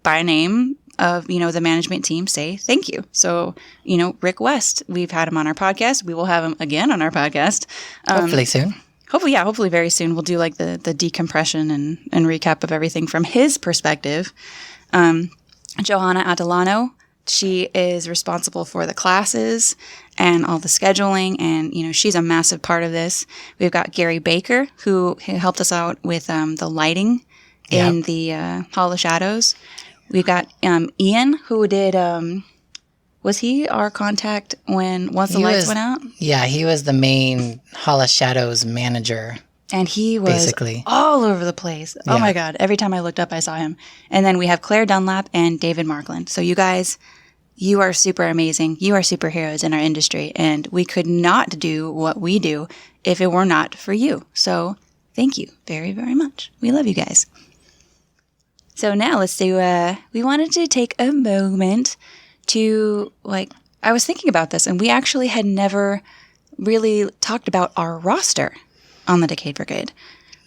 by name of, the management team, say thank you. So, Rick West, we've had him on our podcast. We will have him again on our podcast. Hopefully soon. Hopefully very soon. We'll do like the decompression and recap of everything from his perspective. Johanna Adelano, she is responsible for the classes and all the scheduling, and, she's a massive part of this. We've got Gary Baker, who helped us out with the lighting in the Hall of Shadows. We've got Ian, who did, was he our contact once the lights went out? Yeah, he was the main Hall of Shadows manager. And he was basically all over the place. Oh my God. Every time I looked up, I saw him. And then we have Claire Dunlap and David Markland. So you guys, you are super amazing. You are superheroes in our industry. And we could not do what we do if it were not for you. So thank you very, very much. We love you guys. So now let's do, we wanted to take a moment to, I was thinking about this, and we actually had never really talked about our roster on the Decayed Brigade.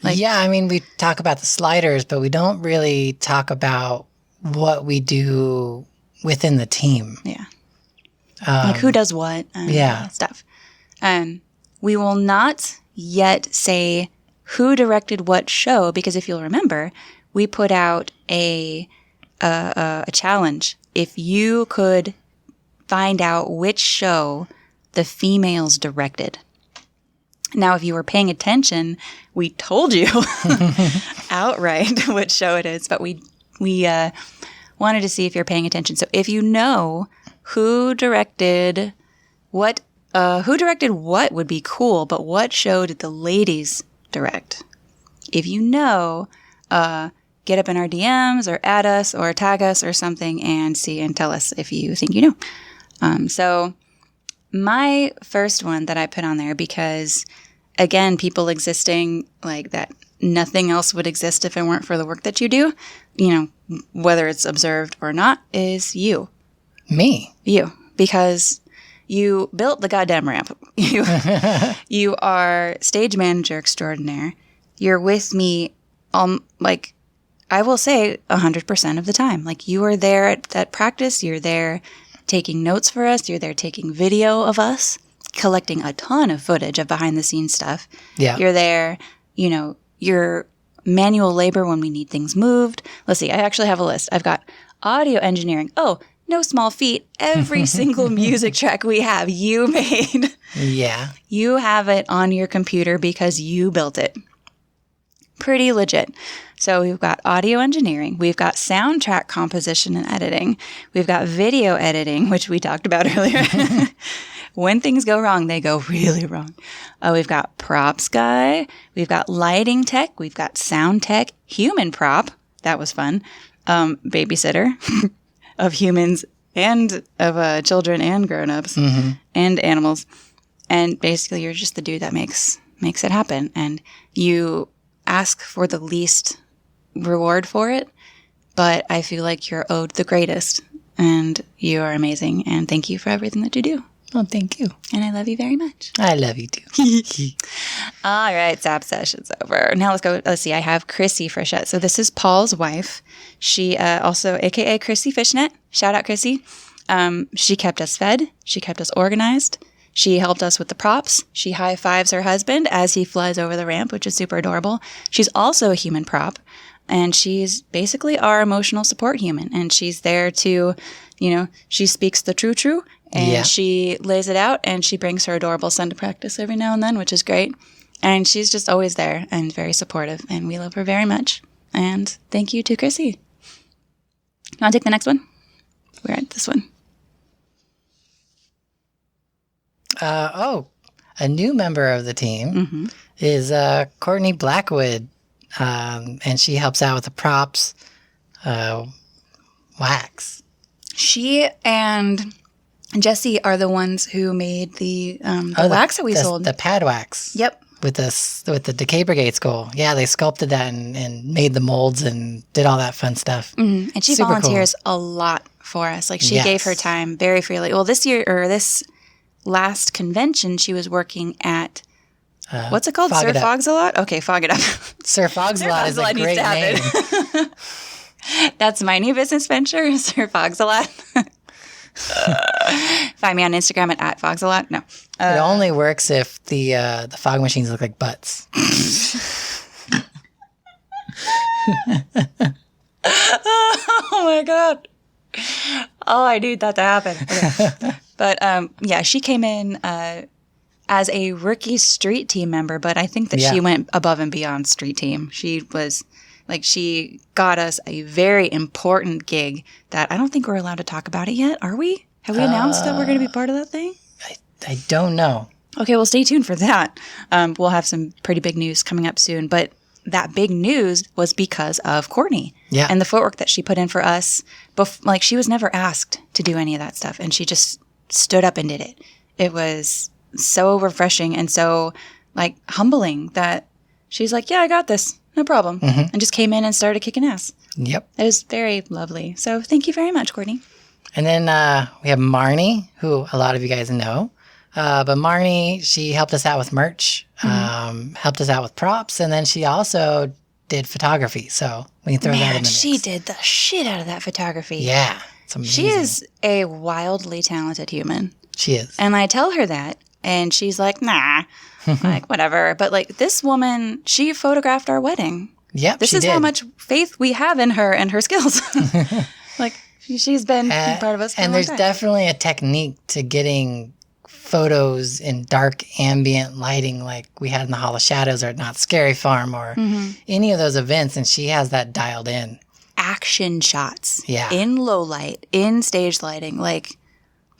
We talk about the sliders, but we don't really talk about what we do within the team. Yeah. like who does what and yeah. stuff. We will not yet say who directed what show, because if you'll remember, we put out a challenge. If you could find out which show the females directed. Now, if you were paying attention, we told you outright which show it is, but we wanted to see if you're paying attention. So if you know who directed what would be cool, but what show did the ladies direct? If you know, get up in our DMs or add us or tag us or something and tell us if you think you know. So my first one that I put on there, because again, people existing like that, nothing else would exist if it weren't for the work that you do, whether it's observed or not, is you. Me? You. Because you built the goddamn ramp. You are stage manager extraordinaire. You're with me, I will say 100% of the time. Like, you are there at practice. You're there taking notes for us. You're there taking video of us, collecting a ton of footage of behind-the-scenes stuff. Yeah. You're there, your manual labor when we need things moved. Let's see. I actually have a list. I've got audio engineering. Oh, no small feat. Every single music track we have, you made. Yeah. You have it on your computer because you built it. Pretty legit. So we've got audio engineering. We've got soundtrack composition and editing. We've got video editing, which we talked about earlier. When things go wrong, they go really wrong. We've got props guy. We've got lighting tech. We've got sound tech. Human prop. That was fun. Babysitter of humans and of children and grown-ups and animals. And basically, you're just the dude that makes it happen. And you ask for the least reward for it, but I feel like you're owed the greatest. And you are amazing. And thank you for everything that you do. Well, thank you. And I love you very much. I love you too. All right, Zap Session's over. Now let's go. Let's see. I have Chrissy Frischette. So this is Paul's wife. She also, AKA Chrissy Fishnet. Shout out, Chrissy. She kept us fed. She kept us organized. She helped us with the props. She high-fives her husband as he flies over the ramp, which is super adorable. She's also a human prop. And she's basically our emotional support human. And she's there to, she speaks the true. And she lays it out, and she brings her adorable son to practice every now and then, which is great. And she's just always there and very supportive, and we love her very much. And thank you to Chrissy. You want to take the next one? We're at this one. A new member of the team is Courtney Blackwood, and she helps out with the props, wax. She and Jesse are the ones who made the wax that we sold. The pad wax. Yep. With the Decayed Brigade skull. Yeah, they sculpted that and made the molds and did all that fun stuff. Mm-hmm. And she super volunteers a lot for us. Like, she gave her time very freely. Well, this last convention, she was working at, what's it called? Sir Fogs-a-Lot? Okay, Fog It Up. Sir Fogs-a-Lot is a great name. That's my new business venture, Sir Fogs-a-Lot. Find me on Instagram at Fogs-a-Lot. No. It only works if the fog machines look like butts. Oh my God. Oh, I need that to happen. Okay. But she came in as a rookie street team member, but I think that she went above and beyond street team. She was she got us a very important gig that I don't think we're allowed to talk about it yet. Are we? Have we announced that we're going to be part of that thing? I don't know. Okay, well, stay tuned for that. We'll have some pretty big news coming up soon. But that big news was because of Courtney and the footwork that she put in for us. She was never asked to do any of that stuff, and she just stood up and did it. It was so refreshing and so humbling that she's like, yeah, I got this. No problem. And just came in and started kicking ass. Yep. It was very lovely. So thank you very much, Courtney. And then we have Marnie, who a lot of you guys know. But Marnie, she helped us out with merch, helped us out with props, and then she also did photography. So we can throw that in the mix. She did the shit out of that photography. Yeah. It's amazing. She is a wildly talented human. She is. And I tell her that, and she's like, nah, like, whatever. But, like, this woman, she photographed our wedding. Yep, This she is did. how much faith we have in her and her skills. Like, she's been part of us for a And long there's time. definitely a technique to getting photos in dark ambient lighting like we had in the Hall of Shadows or Not Scary Farm or any of those events, and she has that dialed in. Action shots. Yeah. In low light, in stage lighting, like,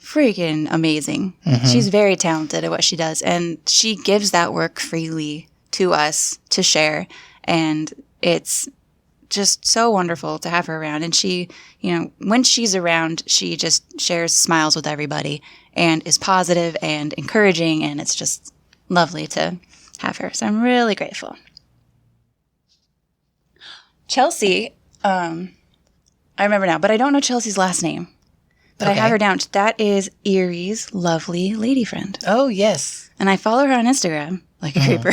freaking amazing. Mm-hmm. She's very talented at what she does, and she gives that work freely to us to share, and it's just so wonderful to have her around. And she, you know, when she's around, she just shares smiles with everybody and is positive and encouraging, and it's just lovely to have her. So I'm really grateful. Chelsea, I remember now, but I don't know Chelsea's last name. But I Okay. have her down. That is Erie's lovely lady friend. Oh, yes. And I follow her on Instagram like a creeper.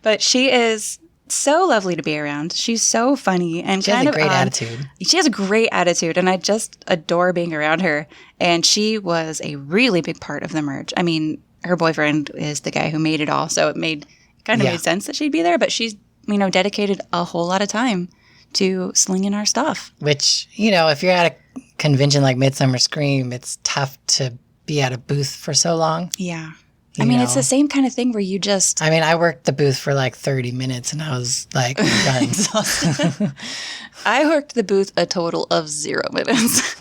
But she is so lovely to be around. She's so funny and She kind has of a great odd. attitude. She has a great attitude, and I just adore being around her. And she was a really big part of the merge. I mean, her boyfriend is the guy who made it all, so it made sense that she'd be there. But she's, you know, dedicated a whole lot of time to slinging our stuff. Which, you know, if you're at a convention like Midsummer Scream, it's tough to be at a booth for so long. Yeah. You I mean, it's know. the same kind of thing where you just I mean, I worked the booth for like 30 minutes and I was like done. exhausted. I worked the booth a total of 0 minutes.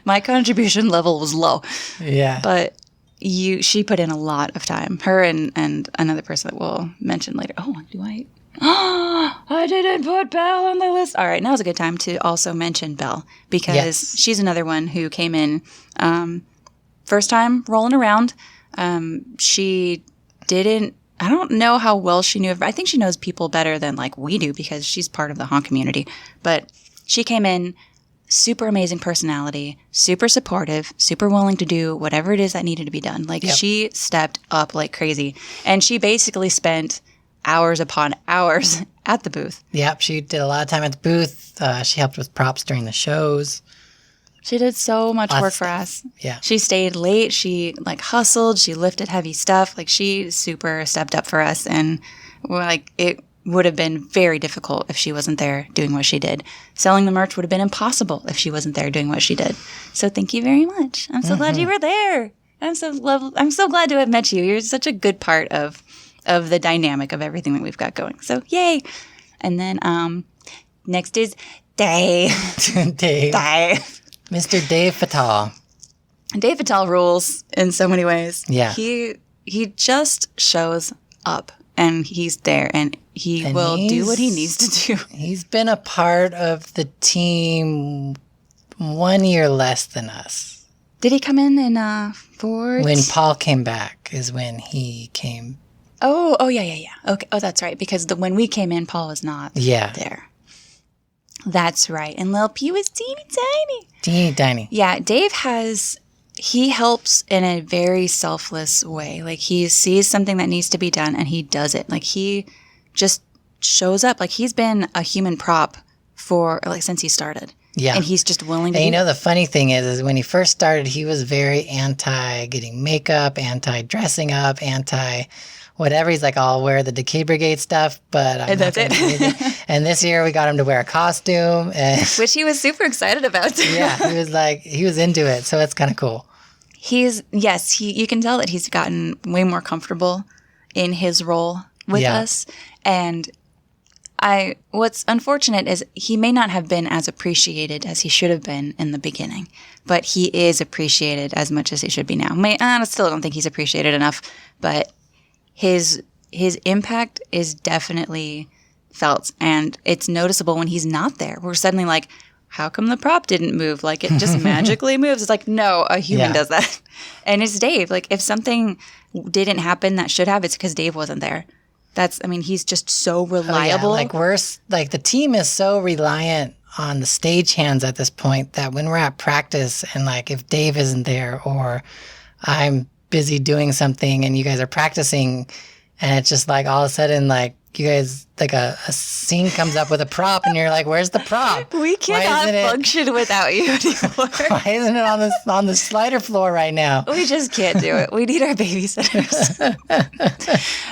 My contribution level was low, Yeah. but she put in a lot of time. Her and another person that we'll mention later. Oh, do I? I didn't put Belle on the list. All right, now's a good time to also mention Belle because Yes. she's another one who came in first time rolling around. She didn't. I don't know how well she knew. I think she knows people better than like we do because she's part of the haunt community. But she came in, super amazing personality, super supportive, super willing to do whatever it is that needed to be done. Like she stepped up like crazy, and she basically spent hours upon hours at the booth. Yep. She did a lot of time at the booth. She helped with props during the shows. She did so much Lots work of for stuff. us. Yeah. She stayed late. She like hustled. She lifted heavy stuff. Like she super stepped up for us. And like it would have been very difficult if she wasn't there doing what she did. Selling the merch would have been impossible if she wasn't there doing what she did. So thank you very much. I'm so glad you were there. I'm so glad to have met you. You're such a good part of the dynamic of everything that we've got going. So yay. And then next is Dave. Dave. Dave. Mr. Dave Fatal. Dave Patel rules in so many ways. Yeah. He just shows up and he's there and he will do what he needs to do. He's been a part of the team 1 year less than us. Did he come in Fort? When Paul came back is when he came. Oh, yeah. Okay. Oh, that's right. Because when we came in, Paul was not there. That's right. And Lil P was teeny tiny. Teeny tiny. Yeah, Dave he helps in a very selfless way. Like he sees something that needs to be done and he does it. Like he just shows up. Like he's been a human prop for like since he started. Yeah. And he's just willing to And you do know, the funny thing is when he first started, he was very anti getting makeup, anti dressing up, anti whatever. He's like, I'll wear the Decayed Brigade stuff, but I'm And not that's gonna do it. anything. And this year we got him to wear a costume. And which he was super excited about. yeah, he was into it. So it's kind of cool. You can tell that he's gotten way more comfortable in his role with us. And what's unfortunate is he may not have been as appreciated as he should have been in the beginning, but he is appreciated as much as he should be now. I still don't think he's appreciated enough, but his impact is definitely felt, and it's noticeable when he's not there. We're suddenly like, how come the prop didn't move? Like it just magically moves. It's like, no, a human does that. And it's Dave. Like if something didn't happen that should have, it's because Dave wasn't there. He's just so reliable. Oh, yeah. Like the team is so reliant on the stagehands at this point that when we're at practice and like if Dave isn't there or I'm busy doing something and you guys are practicing and it's just like all of a sudden like you guys, like a scene comes up with a prop and you're like, where's the prop? We cannot function without you anymore. Why isn't it on the slider floor right now? We just can't do it. We need our babysitters.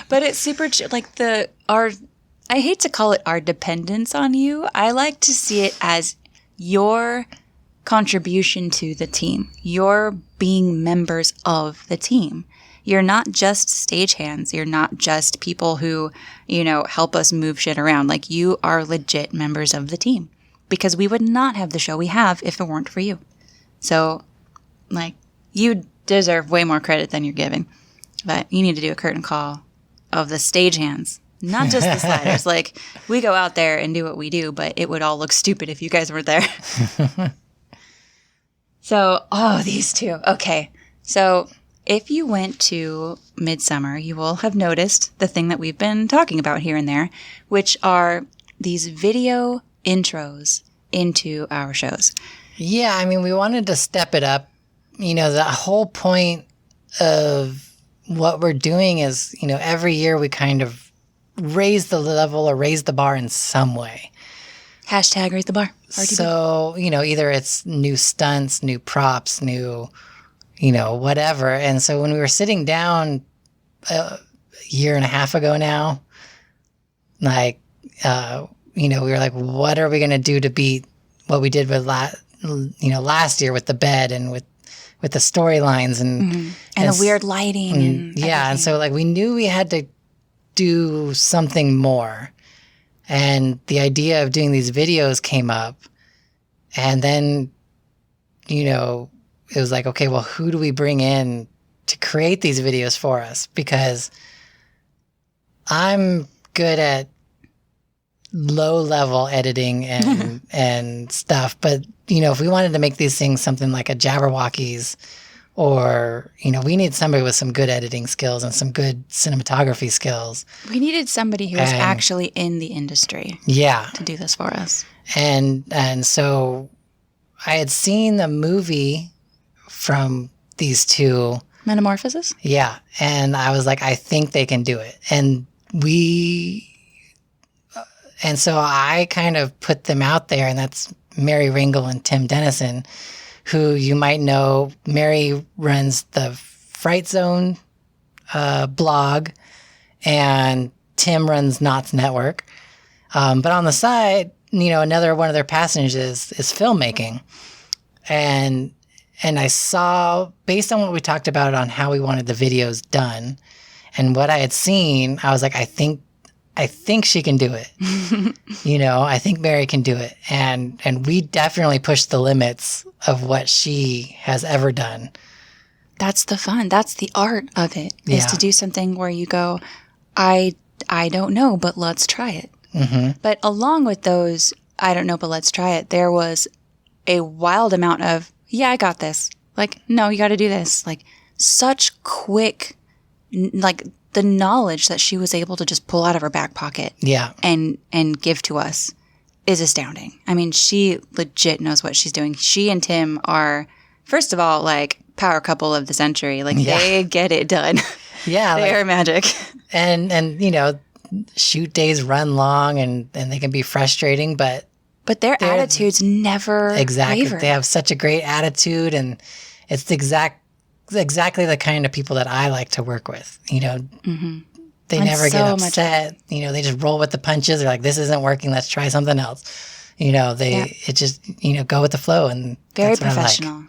But it's super, like I hate to call it our dependence on you. I like to see it as your contribution to the team. You're being members of the team. You're not just stagehands. You're not just people who, help us move shit around. Like, you are legit members of the team, because we would not have the show we have if it weren't for you. So, like, you deserve way more credit than you're giving. But you need to do a curtain call of the stagehands, not just the sliders. Like, we go out there and do what we do, but it would all look stupid if you guys weren't there. So, these two. Okay. So, if you went to Midsummer, you will have noticed the thing that we've been talking about here and there, which are these video intros into our shows. Yeah, I mean, we wanted to step it up. The whole point of what we're doing is, every year we kind of raise the level or raise the bar in some way. Hashtag raise the bar. RTB. So, either it's new stunts, new props, new, whatever. And so when we were sitting down a year and a half ago now, like, we were like, what are we going to do to beat what we did with last year with the bed and with the storylines and the weird lighting and yeah. And so like we knew we had to do something more. And the idea of doing these videos came up. And then, it was like, okay, well, who do we bring in to create these videos for us? Because I'm good at low-level editing and stuff. But, if we wanted to make these things something like a Jabberwockies or, we need somebody with some good editing skills and some good cinematography skills. We needed somebody who was actually in the industry. Yeah. To do this for us. And so I had seen the movie from these two. Metamorphosis? Yeah. And I was like, I think they can do it. And so I kind of put them out there, and that's Mary Ringel and Tim Dennison, who you might know. Mary runs the Fright Zone blog, and Tim runs Knott's network. But on the side, another one of their passions is filmmaking. And I saw, based on what we talked about on how we wanted the videos done and what I had seen, I was like, I think she can do it. I think Mary can do it. And we definitely pushed the limits of what she has ever done. That's the fun. That's the art of it, is to do something where you go, I don't know, but let's try it. Mm-hmm. But along with those, I don't know, but let's try it, there was a wild amount of, yeah, I got this. Like, no, you got to do this. Like, such quick, like, the knowledge that she was able to just pull out of her back pocket and give to us is astounding. I mean, she legit knows what she's doing. She and Tim are, first of all, like, power couple of the century. Like, they get it done. Yeah. They are magic. And shoot days run long and they can be frustrating, but their attitudes never waver. They have such a great attitude, and it's exactly the kind of people that I like to work with. Mm-hmm. They never get upset. They just roll with the punches. They're like, this isn't working. Let's try something else. It just, go with the flow, and very that's what professional.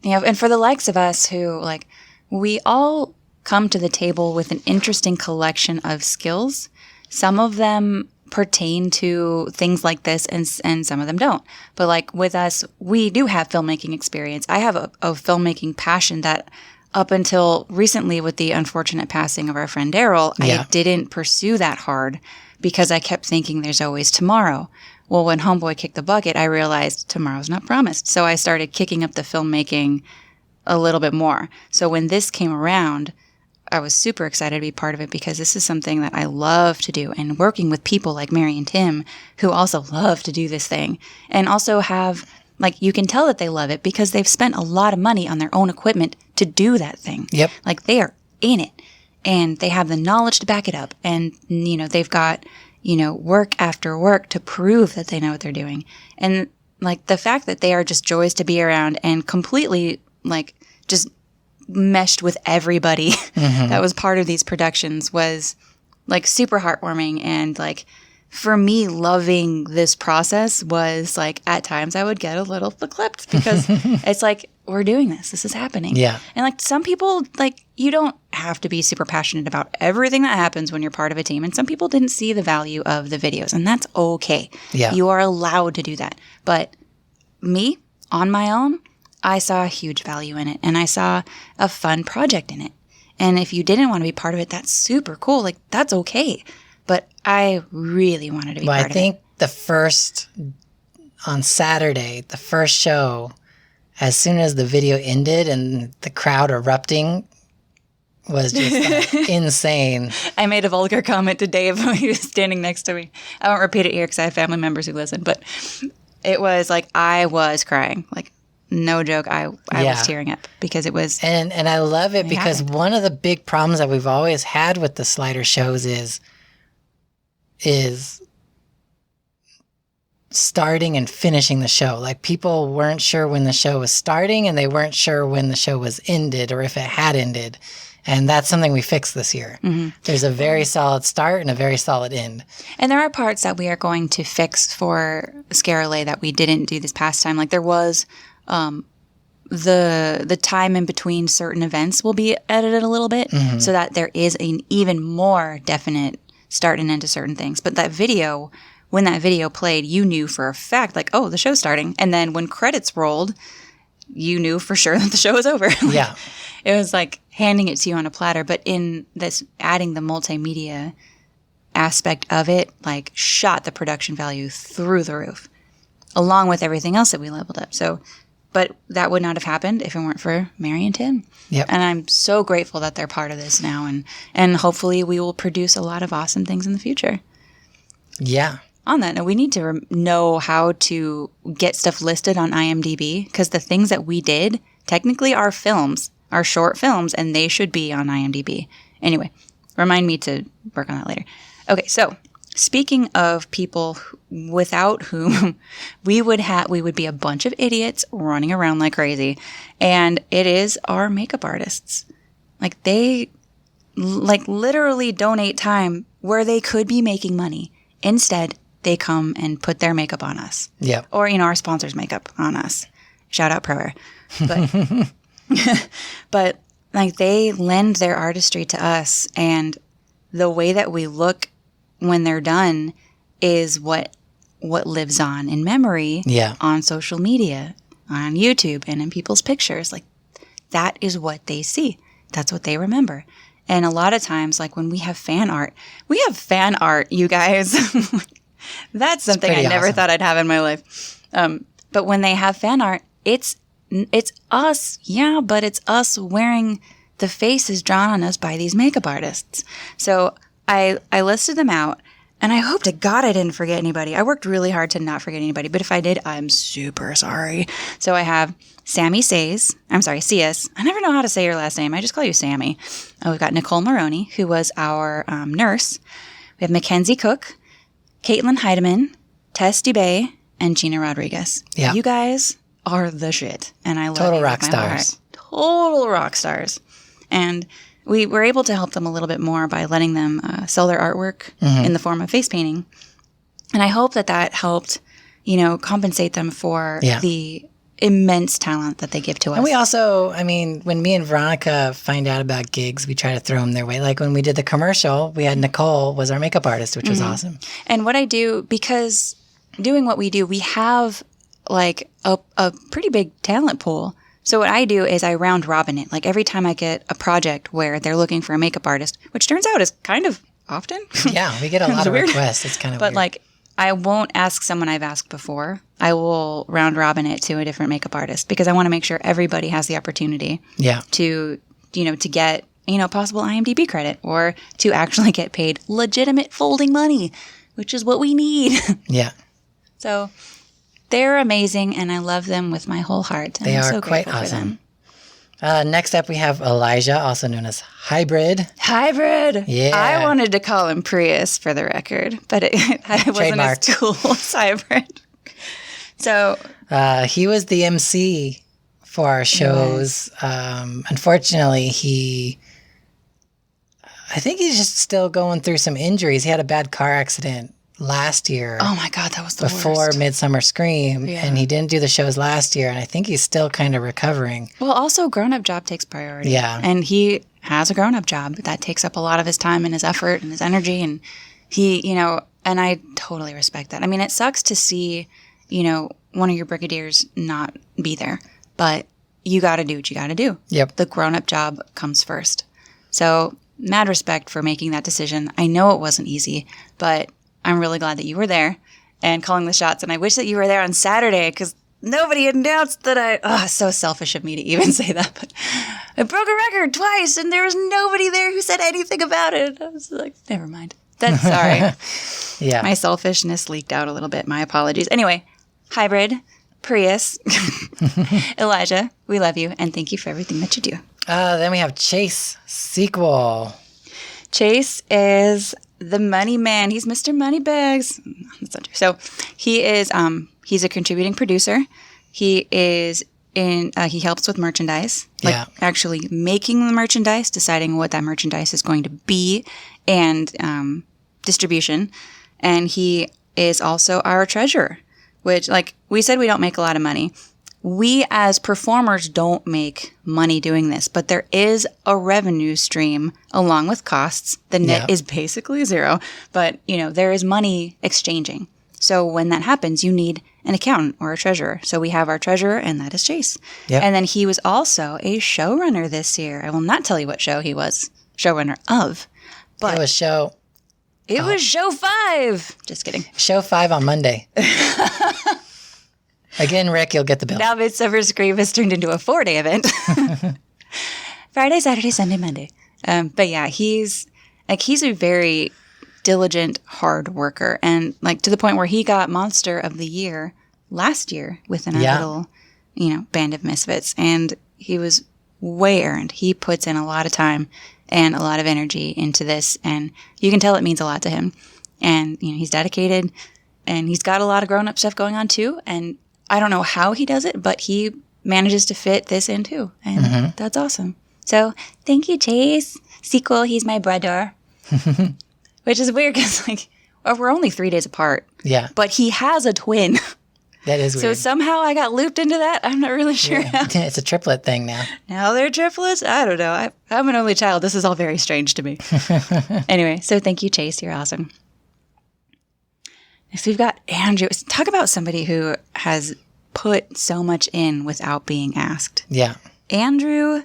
I like. And for the likes of us who, like, we all come to the table with an interesting collection of skills. Some of them pertain to things like this, and some of them don't. But like with us, we do have filmmaking experience. I have a filmmaking passion that up until recently, with the unfortunate passing of our friend Daryl, I didn't pursue that hard because I kept thinking there's always tomorrow. Well, when Homeboy kicked the bucket, I realized tomorrow's not promised. So I started kicking up the filmmaking a little bit more. So when this came around, I was super excited to be part of it because this is something that I love to do. And working with people like Mary and Tim, who also love to do this thing and also have, like, you can tell that they love it because they've spent a lot of money on their own equipment to do that thing. Yep. Like, they are in it. and they have the knowledge to back it up. And, they've got, work after work to prove that they know what they're doing. And like the fact that they are just joys to be around and completely like just meshed with everybody that was part of these productions was like super heartwarming. And like for me, loving this process was like at times I would get a little clipped because it's like, we're doing this. This is happening. Yeah. And like some people, like you don't have to be super passionate about everything that happens when you're part of a team. And some people didn't see the value of the videos, and that's okay. Yeah. You are allowed to do that. But me, on my own, I saw a huge value in it, and I saw a fun project in it. And if you didn't want to be part of it, that's super cool. Like that's okay. But I really wanted to be part of it. I think on Saturday, the first show, as soon as the video ended and the crowd erupting was just like, insane. I made a vulgar comment to Dave when he was standing next to me. I won't repeat it here because I have family members who listen, but it was like I was crying. Like, no joke, I was tearing up because it was... And I love it because one of the big problems that we've always had with the Slider shows is starting and finishing the show. Like people weren't sure when the show was starting and they weren't sure when the show was ended or if it had ended. And that's something we fixed this year. Mm-hmm. There's a very solid start and a very solid end. And there are parts that we are going to fix for Scarlet that we didn't do this past time. Like there was the time in between certain events will be edited a little bit so that there is an even more definite start and end to certain things. But that video... when that video played, you knew for a fact, like, oh, the show's starting. And then when credits rolled, you knew for sure that the show was over. Yeah. It was like handing it to you on a platter. But in this, adding the multimedia aspect of it, like, shot the production value through the roof, along with everything else that we leveled up. So, but that would not have happened if it weren't for Mary and Tim. Yep. And I'm so grateful that they're part of this now. And hopefully we will produce a lot of awesome things in the future. Yeah. On that note, we need to know how to get stuff listed on IMDb because the things that we did technically are films, are short films, and they should be on IMDb. Anyway, remind me to work on that later. Okay, so speaking of people without whom we would be a bunch of idiots running around like crazy, and it is our makeup artists. Like they literally donate time where they could be making money. Instead, they come and put their makeup on us. Yeah. Or, our sponsors' makeup on us. Shout out Pro Air. But, but like they lend their artistry to us, and the way that we look when they're done is what lives on in memory on social media, on YouTube, and in people's pictures. Like that is what they see. That's what they remember. And a lot of times, like when we have fan art, you guys. That's something I never thought I'd have in my life. But when they have fan art, it's us. Yeah, but it's us wearing the faces drawn on us by these makeup artists. So I listed them out, and I hope to God I didn't forget anybody. I worked really hard to not forget anybody, but if I did, I'm super sorry. So I have Sammy Sayes. I'm sorry, Cias. I never know how to say your last name. I just call you Sammy. We've got Nicole Maroney, who was our nurse. We have Mackenzie Cook, Caitlin Heidemann, Tess DeBay, and Gina Rodriguez. Yeah. You guys are the shit. And I love Total you rock with my whole stars. heart. Total rock stars. And we were able to help them a little bit more by letting them sell their artwork in the form of face painting. And I hope that helped, compensate them for the immense talent that they give to us. And we also, when me and Veronica find out about gigs, we try to throw them their way. Like when we did the commercial, we had Nicole was our makeup artist, which was awesome. And what I do, because doing what we do, we have like a pretty big talent pool. So what I do is I round robin it. Like every time I get a project where they're looking for a makeup artist, which turns out is kind of often. Yeah, we get a lot of requests. It's kind of But weird. like I won't ask someone I've asked before. I will round robin it to a different makeup artist because I want to make sure everybody has the opportunity to get, possible IMDb credit or to actually get paid legitimate folding money, which is what we need. Yeah. So they're amazing and I love them with my whole heart. And They I'm are so quite grateful for awesome. them. Next up, we have Elijah, also known as Hybrid. Hybrid. Yeah. I wanted to call him Prius for the record, but it wasn't as cool as Hybrid. So he was the MC for our shows. Unfortunately, I think he's just still going through some injuries. He had a bad car accident last year. Oh my God, that was the before worst. Midsummer Scream, Yeah. and he didn't do the shows last year, and I think he's still kind of recovering. Well, also, grown-up job takes priority. Yeah. And he has a grown-up job. That takes up a lot of his time and his effort and his energy, and he, and I totally respect that. I mean, it sucks to see, one of your brigadiers not be there, but you got to do what you got to do. Yep. The grown-up job comes first. So, mad respect for making that decision. I know it wasn't easy, but I'm really glad that you were there and calling the shots. And I wish that you were there on Saturday because nobody announced that so selfish of me to even say that. But I broke a record twice and there was nobody there who said anything about it. I was like, never mind. That's sorry. Yeah. My selfishness leaked out a little bit. My apologies. Anyway, Hybrid, Prius, Elijah, we love you. And thank you for everything that you do. Then we have Chase, sequel. Chase is the money man. He's Mr. Moneybags. That's not true. So he is, he's a contributing producer. He is he helps with merchandise, actually making the merchandise, deciding what that merchandise is going to be, and distribution. And he is also our treasurer, which, like we said, we don't make a lot of money. We as performers don't make money doing this, but there is a revenue stream along with costs. The net is basically zero, but there is money exchanging. So when that happens, you need an accountant or a treasurer. So we have our treasurer, and that is Chase. Yep. And then he was also a showrunner this year. I will not tell you what show he was showrunner of, but It was show show 5. Just kidding. Show 5 on Monday. Again, Rick, you'll get the bill. Now Midsummer Scream has turned into a 4-day event. Friday, Saturday, Sunday, Monday. But yeah, he's a very diligent, hard worker. And to the point where he got Monster of the Year last year within our little, band of misfits. And he was way earned. He puts in a lot of time and a lot of energy into this. And you can tell it means a lot to him. And, he's dedicated. And he's got a lot of grown-up stuff going on too. And I don't know how he does it, but he manages to fit this in too. And that's awesome. So thank you, Chase. Sequel, he's my brother. Which is weird because we're only 3 days apart. Yeah. But he has a twin. That is weird. So somehow I got looped into that. I'm not really sure how. It's a triplet thing now. Now they're triplets? I don't know. I'm an only child. This is all very strange to me. Anyway, so thank you, Chase. You're awesome. Next, we've got Andrew. Talk about somebody who has put so much in without being asked. Yeah. Andrew,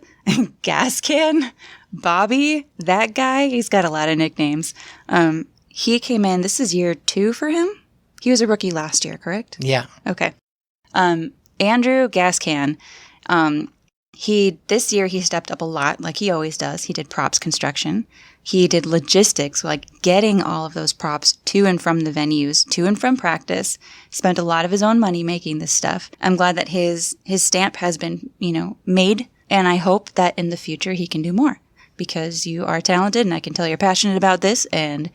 Gas Can, Bobby, that guy, he's got a lot of nicknames. He came in, this is year 2 for him. He was a rookie last year, correct? Yeah. Okay. Andrew Gas Can, this year he stepped up a lot, like he always does. He did props construction. He did logistics, like getting all of those props to and from the venues, to and from practice. Spent a lot of his own money making this stuff. I'm glad that his stamp has been, made, and I hope that in the future he can do more because you are talented, and I can tell you're passionate about this, and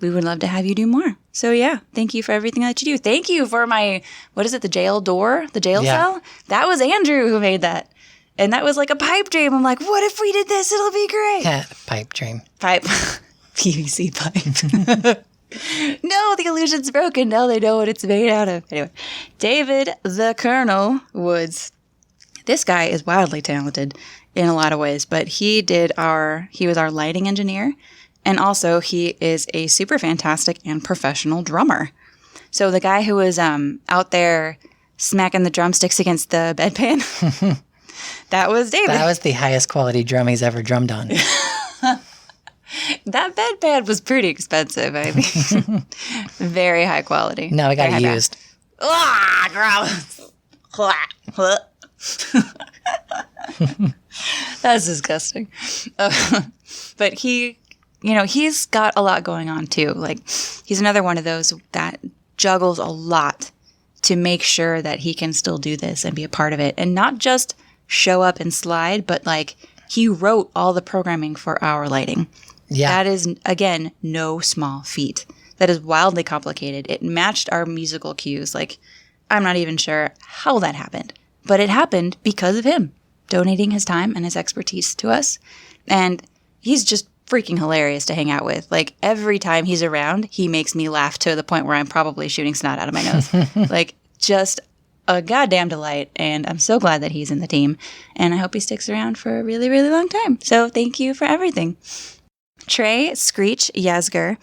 we would love to have you do more. So yeah, thank you for everything that you do. Thank you for my, the jail door, the jail cell? That was Andrew who made that. And that was like a pipe dream. I'm like, what if we did this? It'll be great. Yeah, pipe dream. Pipe. PVC pipe. No, the illusion's broken. Now they know what it's made out of. Anyway, David the Colonel Woods. This guy is wildly talented in a lot of ways, but he was our lighting engineer. And also he is a super fantastic and professional drummer. So the guy who was out there smacking the drumsticks against the bedpan, that was David. That was the highest quality drum he's ever drummed on. That bedpan was pretty expensive, I think. Very high quality. No, it got used. Gross. That's disgusting. But he's got a lot going on too. Like, he's another one of those that juggles a lot to make sure that he can still do this and be a part of it. And not just show up and slide, but like he wrote all the programming for our lighting. Yeah. That is, again, no small feat. That is wildly complicated. It matched our musical cues. Like, I'm not even sure how that happened, but it happened because of him donating his time and his expertise to us. And he's just freaking hilarious to hang out with. Like, every time he's around, he makes me laugh to the point where I'm probably shooting snot out of my nose. Like, just a goddamn delight. And I'm so glad that he's in the team. And I hope he sticks around for a really, really long time. So thank you for everything. Trey Screech Yazger,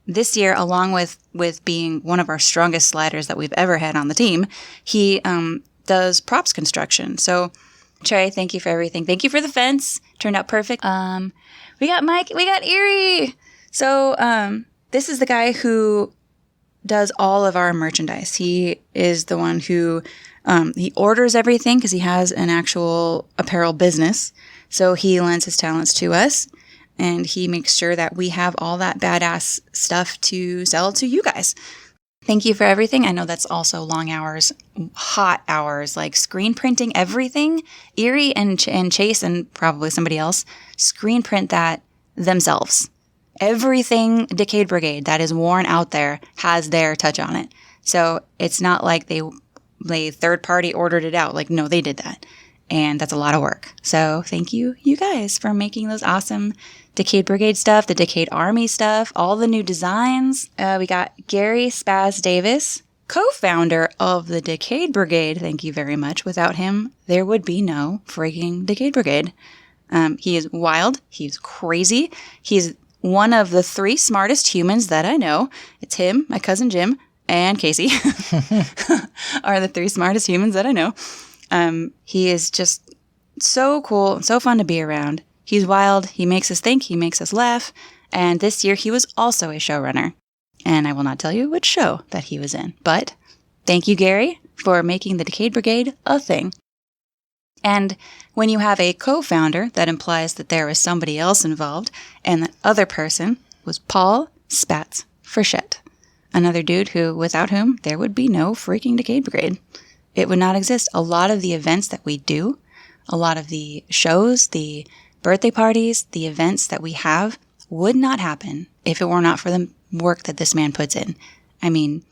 this year, along with being one of our strongest sliders that we've ever had on the team, he does props construction. So, Trey, thank you for everything. Thank you for the fence. Turned out perfect. We got Mike. We got Erie. So, this is the guy who does all of our merchandise. He is the one who he orders everything because he has an actual apparel business. So he lends his talents to us. And he makes sure that we have all that badass stuff to sell to you guys. Thank you for everything. I know that's also long hours, hot hours, like screen printing everything. Erie and Chase and probably somebody else screen print that themselves. Everything Decayed Brigade that is worn out there has their touch on it. So it's not like they third party ordered it out. Like, no, they did that. And that's a lot of work. So thank you guys, for making those awesome Decayed Brigade stuff, the Decayed Army stuff, all the new designs. We got Gary Spaz Davis, co-founder of the Decayed Brigade. Thank you very much. Without him, there would be no freaking Decayed Brigade. He is wild. He's crazy. He's one of the 3 smartest humans that I know. It's him, my cousin Jim, and Casey are the 3 smartest humans that I know. He is just so cool and so fun to be around. He's wild. He makes us think. He makes us laugh. And this year he was also a showrunner. And I will not tell you which show that he was in. But thank you, Gary, for making the Decayed Brigade a thing. And when you have a co-founder, that implies that there was somebody else involved. And that other person was Paul Spatz Frechette. Another dude who, without whom, there would be no freaking Decayed Brigade. It would not exist. A lot of the events that we do, a lot of the shows, the birthday parties, the events that we have would not happen if it were not for the work that this man puts in. I mean,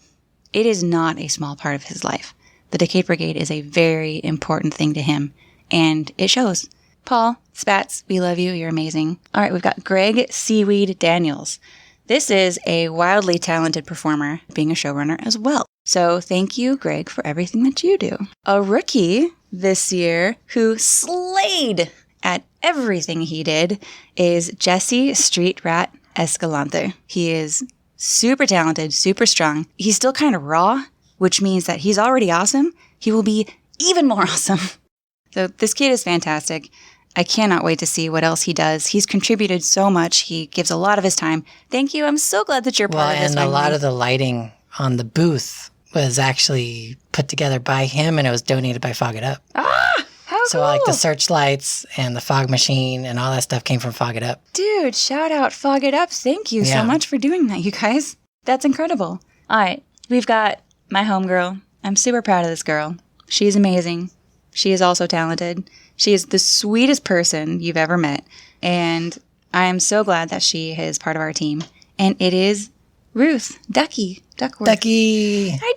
it is not a small part of his life. The Decayed Brigade is a very important thing to him, and it shows. Paul Spatz, we love you. You're amazing. All right, we've got Greg Seaweed Daniels. This is a wildly talented performer, being a showrunner as well. So thank you, Greg, for everything that you do. A rookie this year who slayed at everything he did is Jesse Street Rat Escalante. He is super talented, super strong. He's still kind of raw, which means that he's already awesome. He will be even more awesome. So this kid is fantastic. I cannot wait to see what else he does. He's contributed so much. He gives a lot of his time. Thank you. I'm so glad that you're part of this. And a lot of the lighting on the booth was actually put together by him, and it was donated by Fog It Up. Ah, how So cool. like the searchlights and the fog machine and all that stuff came from Fog It Up. Dude, shout out Fog It Up. Thank you so much for doing that, you guys. That's incredible. All right, we've got my homegirl. I'm super proud of this girl. She's amazing. She is also talented. She is the sweetest person you've ever met. And I am so glad that she is part of our team. And it is Ruth Duckworth. Ducky! Hi,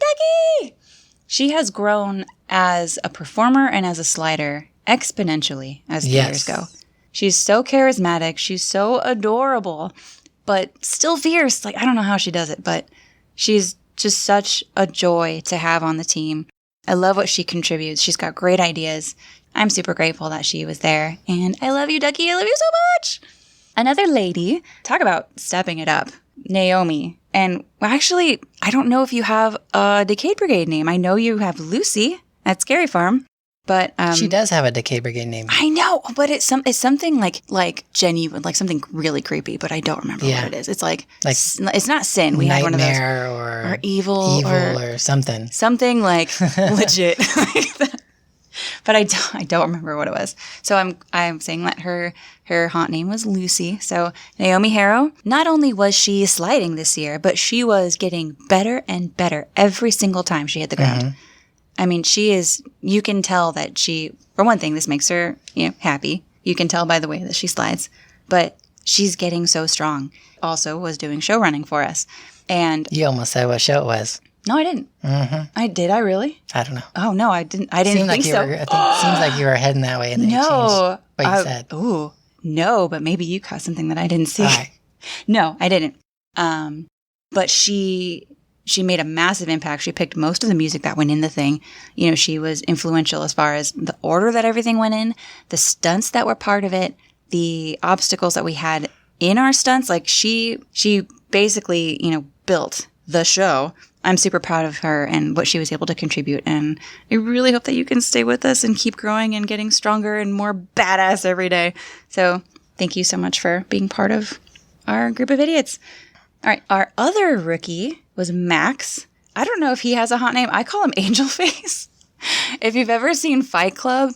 Ducky! She has grown as a performer and as a slider exponentially as the years go. She's so charismatic. She's so adorable, but still fierce. Like, I don't know how she does it, but she's just such a joy to have on the team. I love what she contributes. She's got great ideas. I'm super grateful that she was there. And I love you, Ducky. I love you so much. Another lady, talk about stepping it up, Naomi. And actually, I don't know if you have a Decayed Brigade name. I know you have Lucy at Scary Farm, but she does have a Decayed Brigade name. I know, but it's something like genuine, like something really creepy. But I don't remember what it is. It's like it's not sin. We have one of those, or evil or something like legit. Like that. But I don't remember what it was. So I'm saying that her haunt name was Lucy. So Naomi Harrow, not only was she sliding this year, but she was getting better and better every single time she hit the ground. I mean, she is, you can tell that she, for one thing, this makes her, happy. You can tell by the way that she slides, but she's getting so strong. Also was doing show running for us. And you almost said what show it was. no, I didn't. Mm-hmm. Did I really? I don't know. Oh, no, I didn't think so. It seems like you were heading that way and then you changed what you said. Ooh, no, but maybe you caught something that I didn't see. Right. No, I didn't. But she made a massive impact. She picked most of the music that went in the thing. She was influential as far as the order that everything went in, the stunts that were part of it, the obstacles that we had in our stunts. Like she basically, built the show. I'm super proud of her and what she was able to contribute. And I really hope that you can stay with us and keep growing and getting stronger and more badass every day. So thank you so much for being part of our group of idiots. All right. Our other rookie was Max. I don't know if he has a hot name. I call him Angel Face. If you've ever seen Fight Club,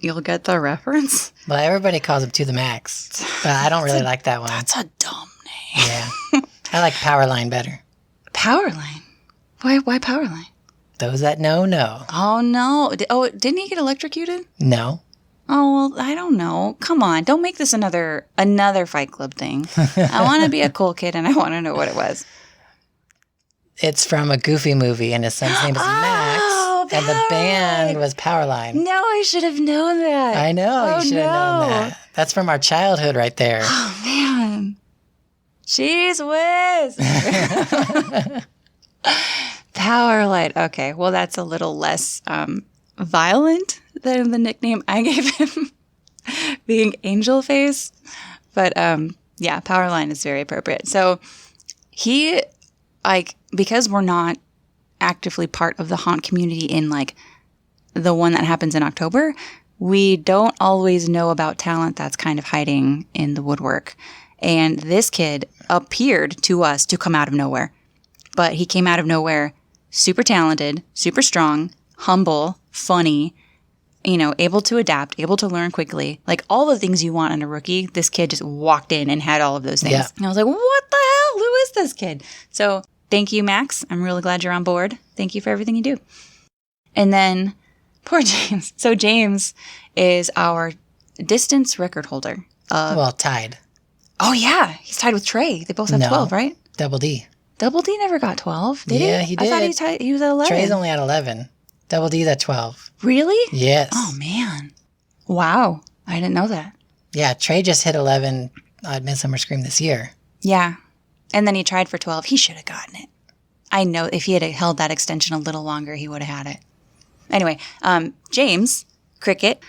you'll get the reference. Well, everybody calls him To the Max, but I don't really like that one. That's a dumb name. Yeah. I like Powerline better. Powerline? Why Powerline? Those that know. Oh, no. Didn't he get electrocuted? No. Oh, well, I don't know. Come on. Don't make this another Fight Club thing. I want to be a cool kid, and I want to know what it was. It's from a Goofy movie, and his son's name is Max, and the band was Powerline. No, I should have known that. I know. You should have known that. That's from our childhood right there. Oh, man. Jeez whiz. Powerline. Okay, well, that's a little less violent than the nickname I gave him, being Angel Face. But yeah, Powerline is very appropriate. So he, because we're not actively part of the haunt community in the one that happens in October, we don't always know about talent that's kind of hiding in the woodwork. And this kid appeared to us to come out of nowhere. But he came out of nowhere super talented, super strong, humble, funny, able to adapt, able to learn quickly. Like all the things you want in a rookie, this kid just walked in and had all of those things. Yeah. And I was like, what the hell? Who is this kid? So thank you, Max. I'm really glad you're on board. Thank you for everything you do. And then poor James. So James is our distance record holder. Tied. Oh, yeah. He's tied with Trey. They both have 12, right? Double D. Double D never got 12, did he? Yeah, he did. I thought he was at 11. Trey's only at 11. Double D's at 12. Really? Yes. Oh, man. Wow. I didn't know that. Yeah, Trey just hit 11 at Midsummer Scream this year. Yeah. And then he tried for 12. He should have gotten it. I know if he had held that extension a little longer, he would have had it. Anyway, James Cricket,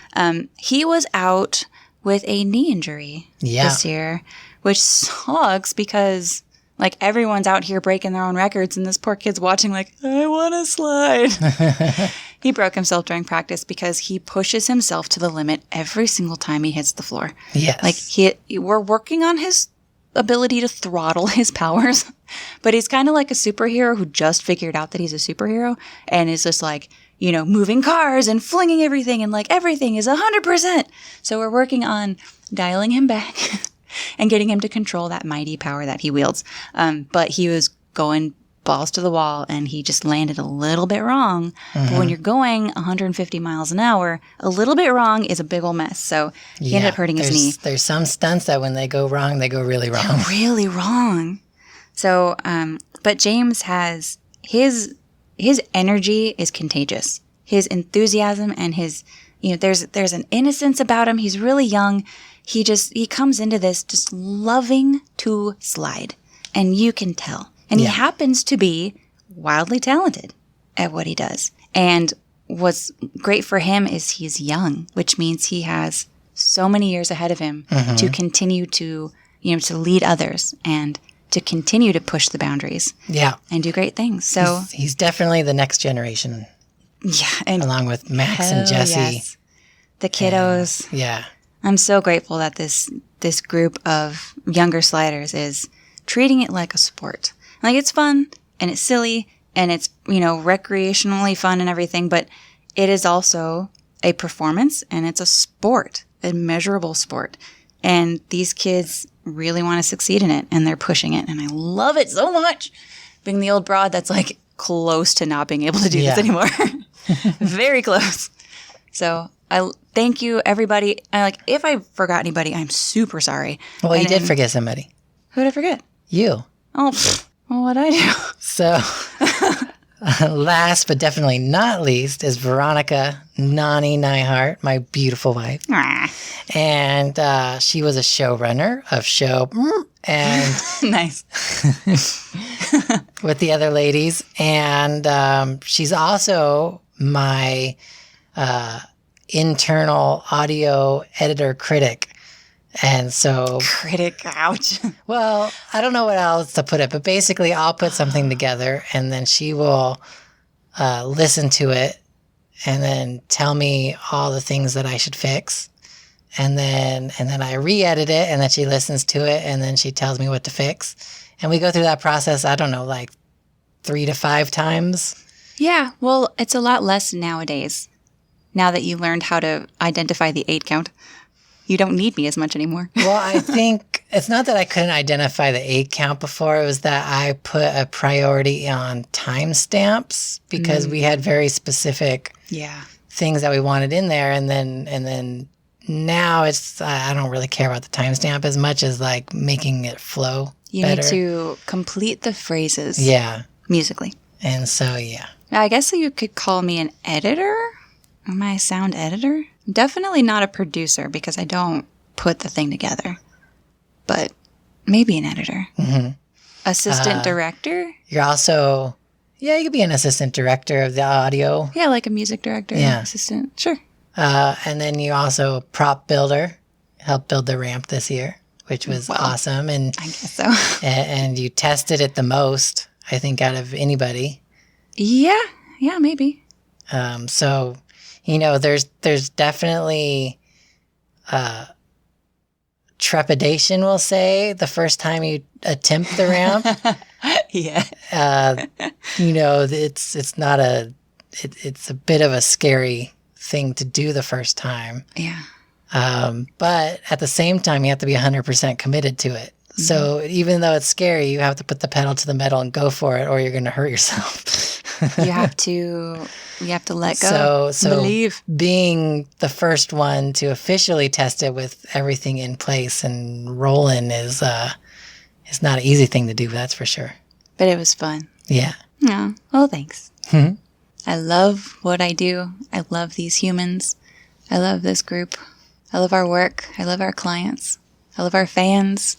he was out with a knee injury this year, which sucks because everyone's out here breaking their own records and this poor kid's watching I want to slide. He broke himself during practice because he pushes himself to the limit every single time he hits the floor. Yes. We're working on his ability to throttle his powers, but he's kind of like a superhero who just figured out that he's a superhero and is just moving cars and flinging everything and everything is 100%. So we're working on dialing him back and getting him to control that mighty power that he wields. But he was going balls to the wall and he just landed a little bit wrong. Mm-hmm. But when you're going 150 miles an hour, a little bit wrong is a big old mess. So he ended up hurting his knee. There's some stunts that when they go wrong, they go really wrong. They're really wrong. So, but James has his energy is contagious. His enthusiasm and his, there's an innocence about him. He's really young. He comes into this just loving to slide. And you can tell. And he happens to be wildly talented at what he does. And what's great for him is he's young, which means he has so many years ahead of him to continue to, to lead others and to continue to push the boundaries. Yeah. And do great things. So he's definitely the next generation. Yeah. And along with Max and Jesse. Yes. The kiddos. Yeah. I'm so grateful that this group of younger sliders is treating it like a sport. It's fun and it's silly and it's, recreationally fun and everything, but it is also a performance and it's a sport, a measurable sport. And these kids really want to succeed in it and they're pushing it. And I love it so much being the old broad that's close to not being able to do this anymore. Very close. So I thank you, everybody. If I forgot anybody, I'm super sorry. Well, you did forget somebody. Who did I forget? You. Oh, well, what'd I do? So, last but definitely not least is Veronica Nani Neihart, my beautiful wife. And she was a showrunner of show and Nice. with the other ladies. And she's also my internal audio editor critic. And so... Critic, ouch. Well, I don't know what else to put it, but basically I'll put something together and then she will listen to it and then tell me all the things that I should fix. And then I re-edit it and then she listens to it and then she tells me what to fix. And we go through that process, I don't know, like 3 to 5 times. Yeah, well, it's a lot less nowadays. Now that you learned how to identify the 8 count. You don't need me as much anymore. Well, I think it's not that I couldn't identify the 8 count before. It was that I put a priority on timestamps because we had very specific things that we wanted in there. And then now it's, I don't really care about the timestamp as much as like making it flow You better. need to complete the phrases musically. And so, yeah. I guess you could call me an editor. Am I a sound editor? Definitely not a producer because I don't put the thing together. But maybe an editor. Mm-hmm. Assistant director? You're also, you could be an assistant director of the audio. Yeah, like a music director. Yeah. Assistant. Sure. And then you also prop builder, helped build the ramp this year, which was awesome. And I guess so. and you tested it the most, I think, out of anybody. Yeah, maybe. So, there's definitely trepidation, we'll say, the first time you attempt the ramp. Yeah. It's not it's a bit of a scary thing to do the first time. Yeah. But at the same time, you have to be 100% committed to it. Mm-hmm. So even though it's scary, you have to put the pedal to the metal and go for it, or you're going to hurt yourself. You have to let go. So believe. Being the first one to officially test it with everything in place and rolling is not an easy thing to do, that's for sure. But it was fun. Yeah. Yeah. Well, thanks. Mm-hmm. I love what I do. I love these humans. I love this group. I love our work. I love our clients. I love our fans.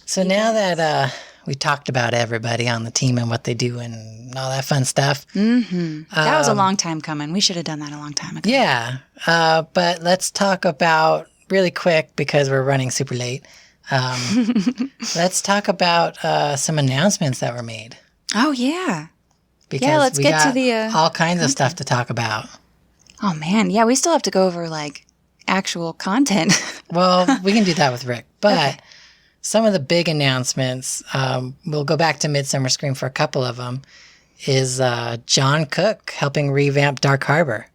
So now that we talked about everybody on the team and what they do and all that fun stuff. Mm-hmm. That was a long time coming. We should have done that a long time ago. Yeah. But let's talk about, really quick, because we're running super late, let's talk about some announcements that were made. Oh, yeah. Because let's we get got to the all kinds of stuff to talk about. Oh, man. Yeah, we still have to go over, actual content. Well, we can do that with Rick. But some of the big announcements, we'll go back to Midsummer Scream for a couple of them, is John Cook helping revamp Dark Harbor.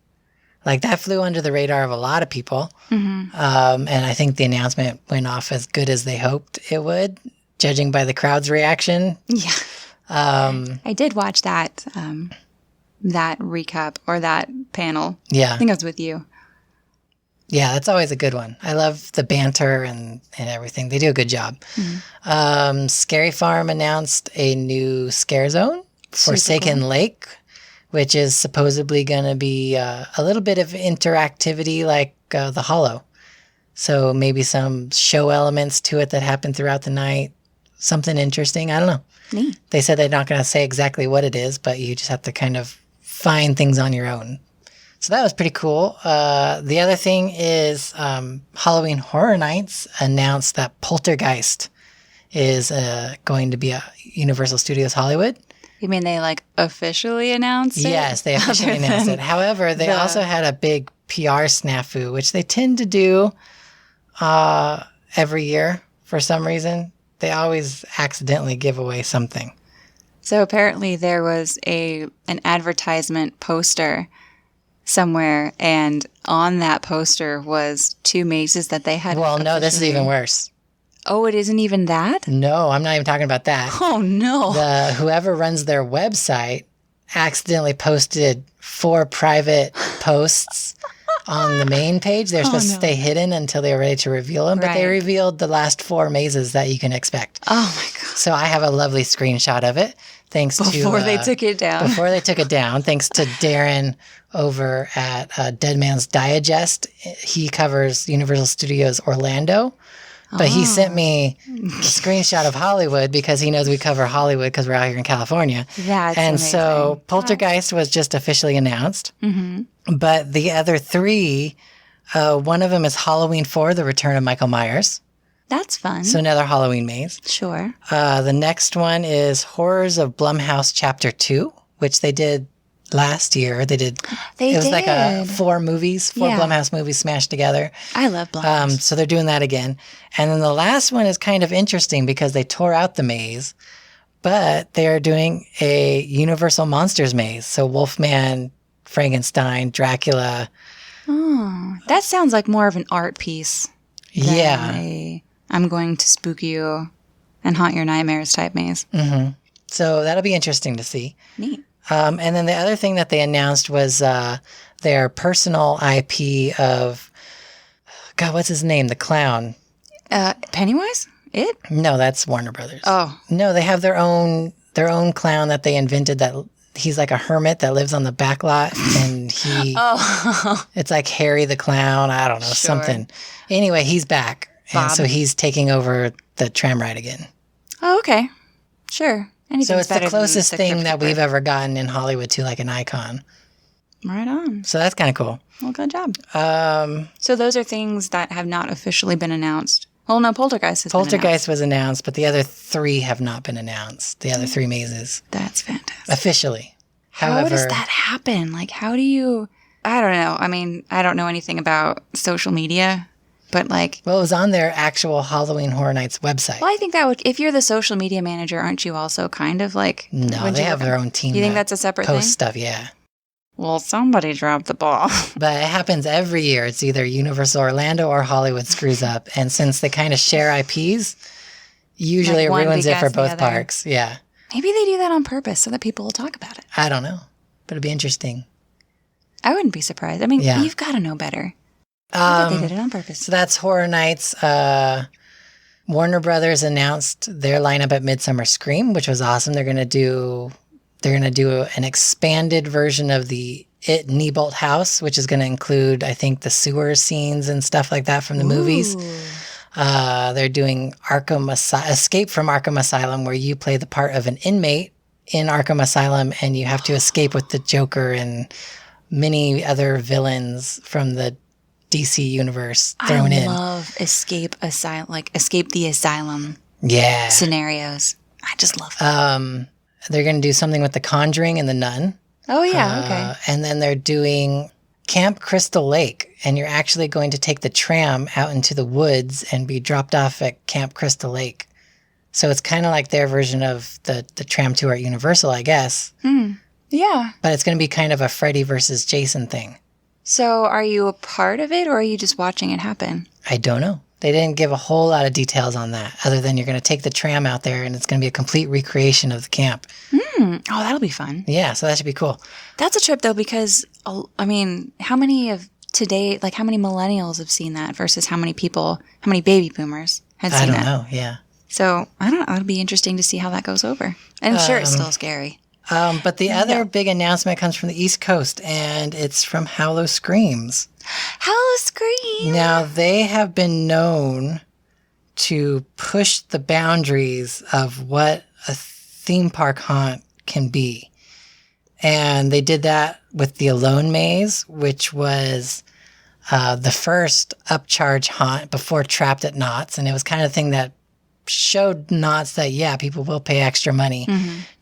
That flew under the radar of a lot of people. Mm-hmm. And I think the announcement went off as good as they hoped it would, judging by the crowd's reaction. Yeah. I did watch that recap or that panel. Yeah. I think I was with you. Yeah, that's always a good one. I love the banter and everything. They do a good job. Mm-hmm. Scary Farm announced a new scare zone, Forsaken Lake, which is supposedly going to be a little bit of interactivity like The Hollow. So maybe some show elements to it that happen throughout the night. Something interesting. I don't know. Neat. They said they're not going to say exactly what it is, but you just have to kind of find things on your own. So that was pretty cool. The other thing is Halloween Horror Nights announced that Poltergeist is going to be at Universal Studios Hollywood. You mean they officially announced it? Yes, they officially announced it. However, they also had a big PR snafu, which they tend to do every year for some reason. They always accidentally give away something. So apparently there was an advertisement poster somewhere, and on that poster was 2 mazes that they had. Well, no, this is even worse. Oh, it isn't even that? No, I'm not even talking about that. Oh, no. Whoever runs their website accidentally posted 4 private posts on the main page. They're supposed to stay hidden until they were ready to reveal them, but they revealed the last 4 mazes that you can expect. Oh my God. So I have a lovely screenshot of it. Before they took it down. Before they took it down, thanks to Darren over at Dead Man's Digest. He covers Universal Studios Orlando. But he sent me a screenshot of Hollywood because he knows we cover Hollywood because we're out here in California. That's and amazing. So Poltergeist was just officially announced. Mm-hmm. But the other 3, one of them is Halloween 4, The Return of Michael Myers. That's fun. So another Halloween maze. Sure. The next one is Horrors of Blumhouse Chapter 2, which they did last year. It was like 4 Blumhouse movies smashed together. I love Blumhouse. So they're doing that again. And then the last one is kind of interesting because they tore out the maze, but they are doing a Universal Monsters maze. So Wolfman, Frankenstein, Dracula. Oh, that sounds like more of an art piece. Yeah. I'm going to spook you and haunt your nightmares type maze. Mm-hmm. So that'll be interesting to see. Neat. And then the other thing that they announced was their personal IP of, God, what's his name? The clown. Pennywise? It? No, that's Warner Brothers. Oh. No, they have their own clown that they invented that he's like a hermit that lives on the back lot and he it's like Harry the Clown. I don't know, something. Anyway, he's back. Bob. And so he's taking over the tram ride again. Oh, okay. Sure. So it's the closest thing that we've ever gotten in Hollywood to like an icon. Right on. So that's kind of cool. Well, good job. So those are things that have not officially been announced. Well, no, Poltergeist has been announced. Poltergeist was announced, but the other 3 have not been announced. The other 3 mazes. That's fantastic. Officially. How does that happen? Like, how do you... I don't know. I mean, I don't know anything about social media, but like... Well, it was on their actual Halloween Horror Nights website. Well, I think that would... If you're the social media manager, aren't you also kind of like... No, they have their own team. You think that's a separate thing? Post stuff, yeah. Well, somebody dropped the ball. But it happens every year. It's either Universal Orlando or Hollywood screws up. And since they kind of share IPs, usually it ruins it for both parks. Yeah. Maybe they do that on purpose so that people will talk about it. I don't know. But it'd be interesting. I wouldn't be surprised. I mean, you've got to know better. I think they did it on purpose. So that's Horror Nights. Warner Brothers announced their lineup at Midsummer Scream, which was awesome. They're going to do an expanded version of the It Neibolt house, which is going to include, I think, the sewer scenes and stuff like that from the movies. They're doing Escape from Arkham Asylum, where you play the part of an inmate in Arkham Asylum, and you have to escape with the Joker and many other villains from the DC universe thrown in. I love Escape the Asylum scenarios. I just love them. They're going to do something with The Conjuring and The Nun. Oh, yeah, okay. And then they're doing Camp Crystal Lake, and you're actually going to take the tram out into the woods and be dropped off at Camp Crystal Lake. So it's kind of like their version of the tram tour at Universal, I guess. Yeah. But it's going to be kind of a Freddy versus Jason thing. So are you a part of it, or are you just watching it happen? I don't know. They didn't give a whole lot of details on that, other than you're going to take the tram out there and it's going to be a complete recreation of the camp. Oh, that'll be fun. Yeah, so that should be cool. That's a trip, though, because, I mean, how many millennials have seen that versus how many baby boomers had seen that? I don't know, yeah. So, I don't know. It'll be interesting to see how that goes over. I'm sure it's still scary. But the other big announcement comes from the East Coast, and it's from Hallow Screams. Hallow Scream! Now, they have been known to push the boundaries of what a theme park haunt can be. And they did that with the Alone Maze, which was the first upcharge haunt before Trapped at Knott's. And it was kind of the thing that showed Knott's that, people will pay extra money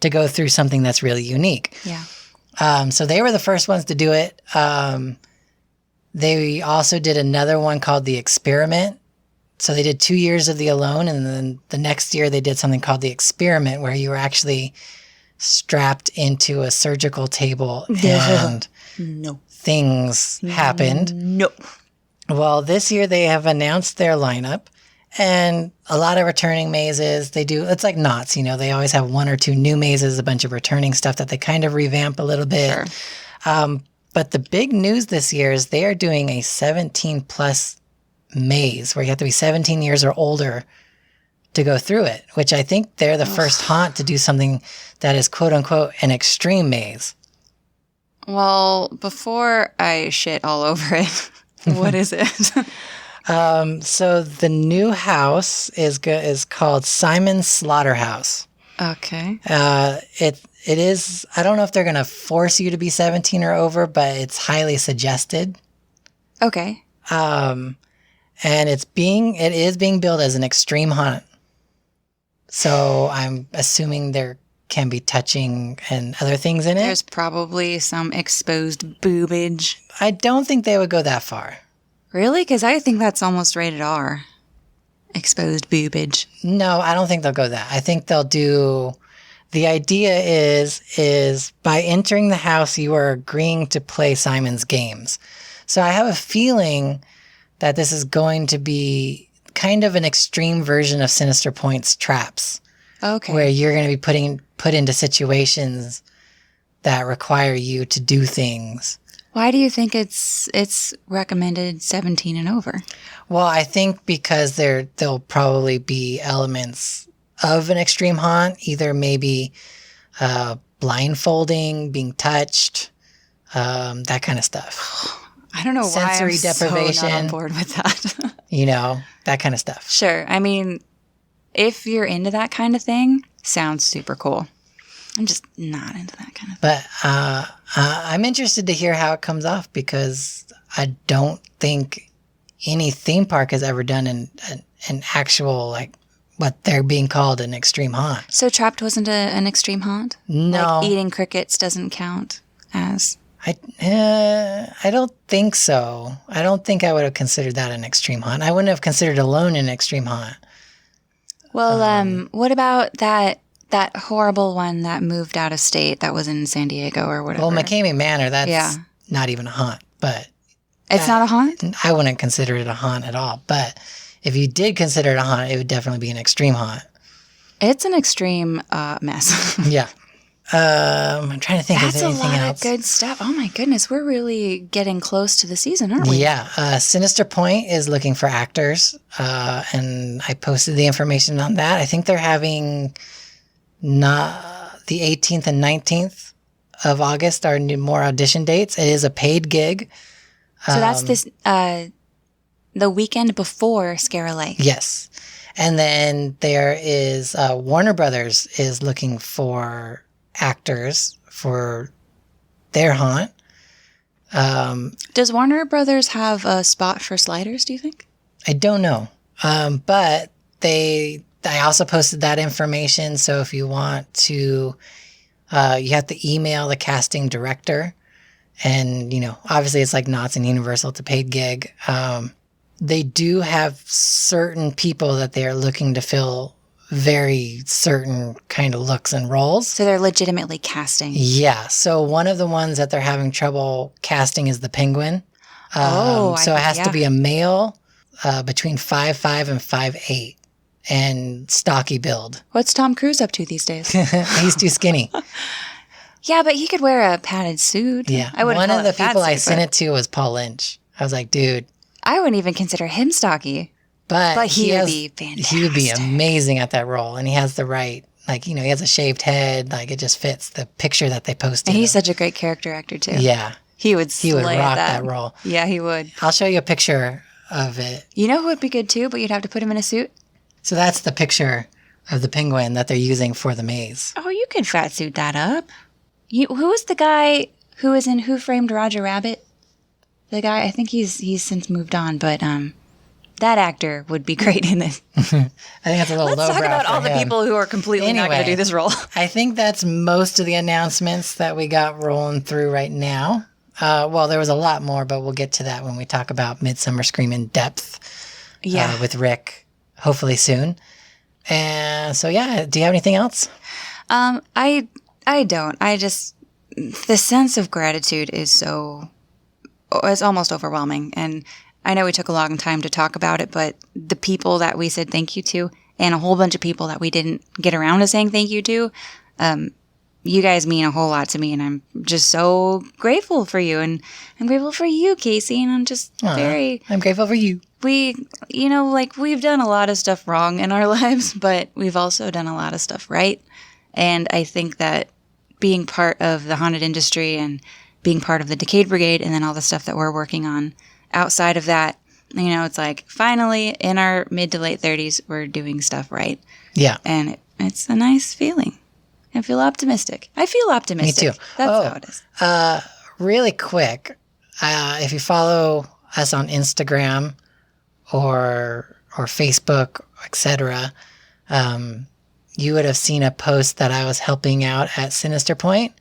to go through something that's really unique. Yeah. So they were the first ones to do it. They also did another one called The Experiment. So they did 2 years of the Alone, and then the next year they did something called The Experiment, where you were actually strapped into a surgical table and things happened. No. Well, this year they have announced their lineup, and a lot of returning mazes. It's like Knott's, they always have one or two new mazes, a bunch of returning stuff that they kind of revamp a little bit. Sure. But the big news this year is they are doing a 17 plus maze where you have to be 17 years or older to go through it, which I think they're the first haunt to do something that is quote unquote an extreme maze. Well, before I shit all over it, what is it? So the new house is called Simon's Slaughterhouse. Okay. It is, I don't know if they're going to force you to be 17 or over, but it's highly suggested. Okay. And it is being billed as an extreme haunt. So I'm assuming there can be touching and other things in it. There's probably some exposed boobage. I don't think they would go that far. Really? Because I think that's almost rated R. Exposed boobage. No, I don't think they'll go that. I think they'll do... The idea is by entering the house, you are agreeing to play Simon's games. So I have a feeling that this is going to be kind of an extreme version of Sinister Point's traps. Okay. Where you're going to be put into situations that require you to do things. Why do you think it's recommended 17 and over? Well, I think because there'll probably be elements of an extreme haunt, either maybe blindfolding, being touched, that kind of stuff. I don't know Sensory why I'm deprivation, so not on board with that. That kind of stuff. Sure. I mean, if you're into that kind of thing, sounds super cool. I'm just not into that kind of thing. But I'm interested to hear how it comes off because I don't think any theme park has ever done an actual, like, what they're being called an extreme haunt. So Trapped wasn't an extreme haunt? No. Like eating crickets doesn't count as... I don't think so. I don't think I would have considered that an extreme haunt. I wouldn't have considered Alone an extreme haunt. Well, what about that horrible one that moved out of state that was in San Diego or whatever? Well, McCamey Manor, that's not even a haunt. But it's not a haunt? I wouldn't consider it a haunt at all. But if you did consider it a haunt, it would definitely be an extreme haunt. It's an extreme mess. Yeah. I'm trying to think of anything else. That's a lot of good stuff. Oh my goodness, we're really getting close to the season, aren't we? Yeah. Sinister Point is looking for actors, and I posted the information on that. I think they're having the 18th and 19th of August are more audition dates. It is a paid gig. So that's the weekend before Scare Lake. Yes. And then there is Warner Brothers is looking for actors for their haunt. Does Warner Brothers have a spot for sliders, do you think? I don't know. But I also posted that information. So if you want to, you have to email the casting director. And, obviously it's like Knott's and Universal. It's a paid gig. They do have certain people that they are looking to fill very certain kind of looks and roles. So they're legitimately casting. Yeah. So one of the ones that they're having trouble casting is the Penguin. So it has to be a male between 5'5" and 5'8", and stocky build. What's Tom Cruise up to these days? He's too skinny. Yeah, but he could wear a padded suit. Yeah. One of the people I sent it to was Paul Lynch. I was like, dude. I wouldn't even consider him stocky. But he would be fantastic. He would be amazing at that role. And he has the right, he has a shaved head. Like, it just fits the picture that they posted. And he's such a great character actor, too. Yeah. He would rock that role. Yeah, he would. I'll show you a picture of it. You know who would be good, too, but you'd have to put him in a suit? So that's the picture of the penguin that they're using for the maze. Oh, you could fat suit that up. Who was the guy who was in Who Framed Roger Rabbit? The guy, I think he's since moved on, but that actor would be great in this. I think that's a little lowbrow. Let's talk about all the people who are completely not going to do this role. I think that's most of the announcements that we got rolling through right now. Well, there was a lot more, but we'll get to that when we talk about Midsummer Scream in depth with Rick, hopefully soon. And so, yeah, do you have anything else? I don't. The sense of gratitude is it's almost overwhelming. And I know we took a long time to talk about it, but the people that we said thank you to and a whole bunch of people that we didn't get around to saying thank you to, you guys mean a whole lot to me, and I'm just so grateful for you. And I'm grateful for you, Casey, and I'm just I'm grateful for you. we've done a lot of stuff wrong in our lives, but we've also done a lot of stuff right. And I think that being part of the haunted industry and being part of the Decayed Brigade and then all the stuff that we're working on outside of that, it's like finally in our mid to late 30s, we're doing stuff right. Yeah. And it's a nice feeling. I feel optimistic. Me too. That's how it is. Really quick, if you follow us on Instagram or Facebook, etc., you would have seen a post that I was helping out at Sinister Point.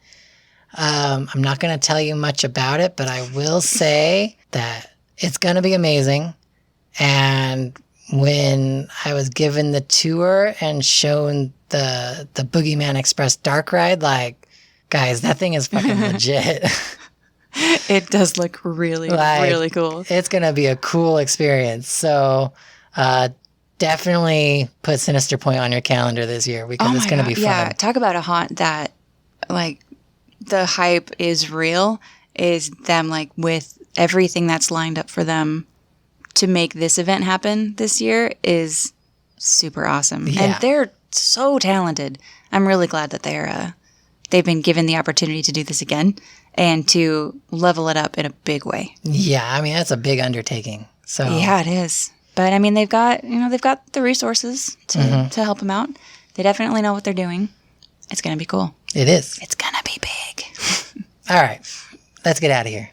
I'm not going to tell you much about it, but I will say that it's going to be amazing. And when I was given the tour and shown the Boogeyman Express dark ride, like, guys, that thing is fucking legit. It does look really, really cool. It's going to be a cool experience. So definitely put Sinister Point on your calendar this year because it's going to be fun. Yeah, talk about a haunt that, like, the hype is real, is them, like, with everything that's lined up for them to make this event happen this year is super awesome. Yeah. And they're so talented. I'm really glad that they've been given the opportunity to do this again and to level it up in a big way. Yeah, I mean, that's a big undertaking. So yeah, it is. But I mean, they've got the resources to help them out. They definitely know what they're doing. It's going to be cool. It is. It's going to be big. All right. Let's get out of here.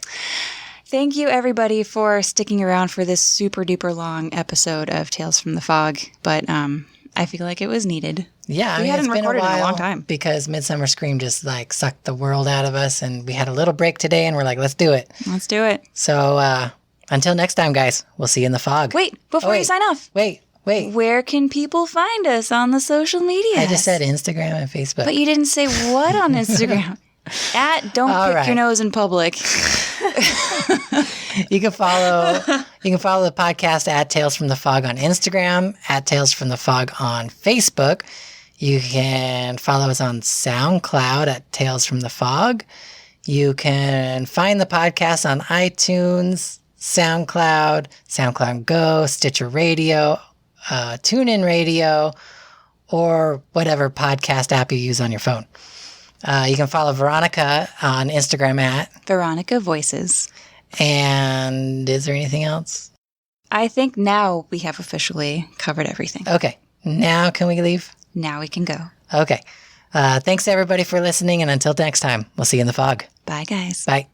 Thank you, everybody, for sticking around for this super duper long episode of Tales from the Fog. But I feel like it was needed. Yeah, we hadn't recorded in a long time because Midsummer Scream just like sucked the world out of us, and we had a little break today, and we're like, let's do it. Let's do it. So until next time, guys, we'll see you in the fog. Wait, before you sign off. Wait. Where can people find us on the social media? I just said Instagram and Facebook. But you didn't say what on Instagram. Don't pick your nose in public. You can follow the podcast at Tales from the Fog on Instagram, at Tales from the Fog on Facebook. You can follow us on SoundCloud at Tales from the Fog. You can find the podcast on iTunes, SoundCloud Go, Stitcher Radio, TuneIn Radio, or whatever podcast app you use on your phone. You can follow Veronica on Instagram at Veronica Voices. And is there anything else? I think now we have officially covered everything. Okay. Now can we leave? Now we can go. Okay. Thanks everybody for listening, and until next time, we'll see you in the fog. Bye, guys. Bye.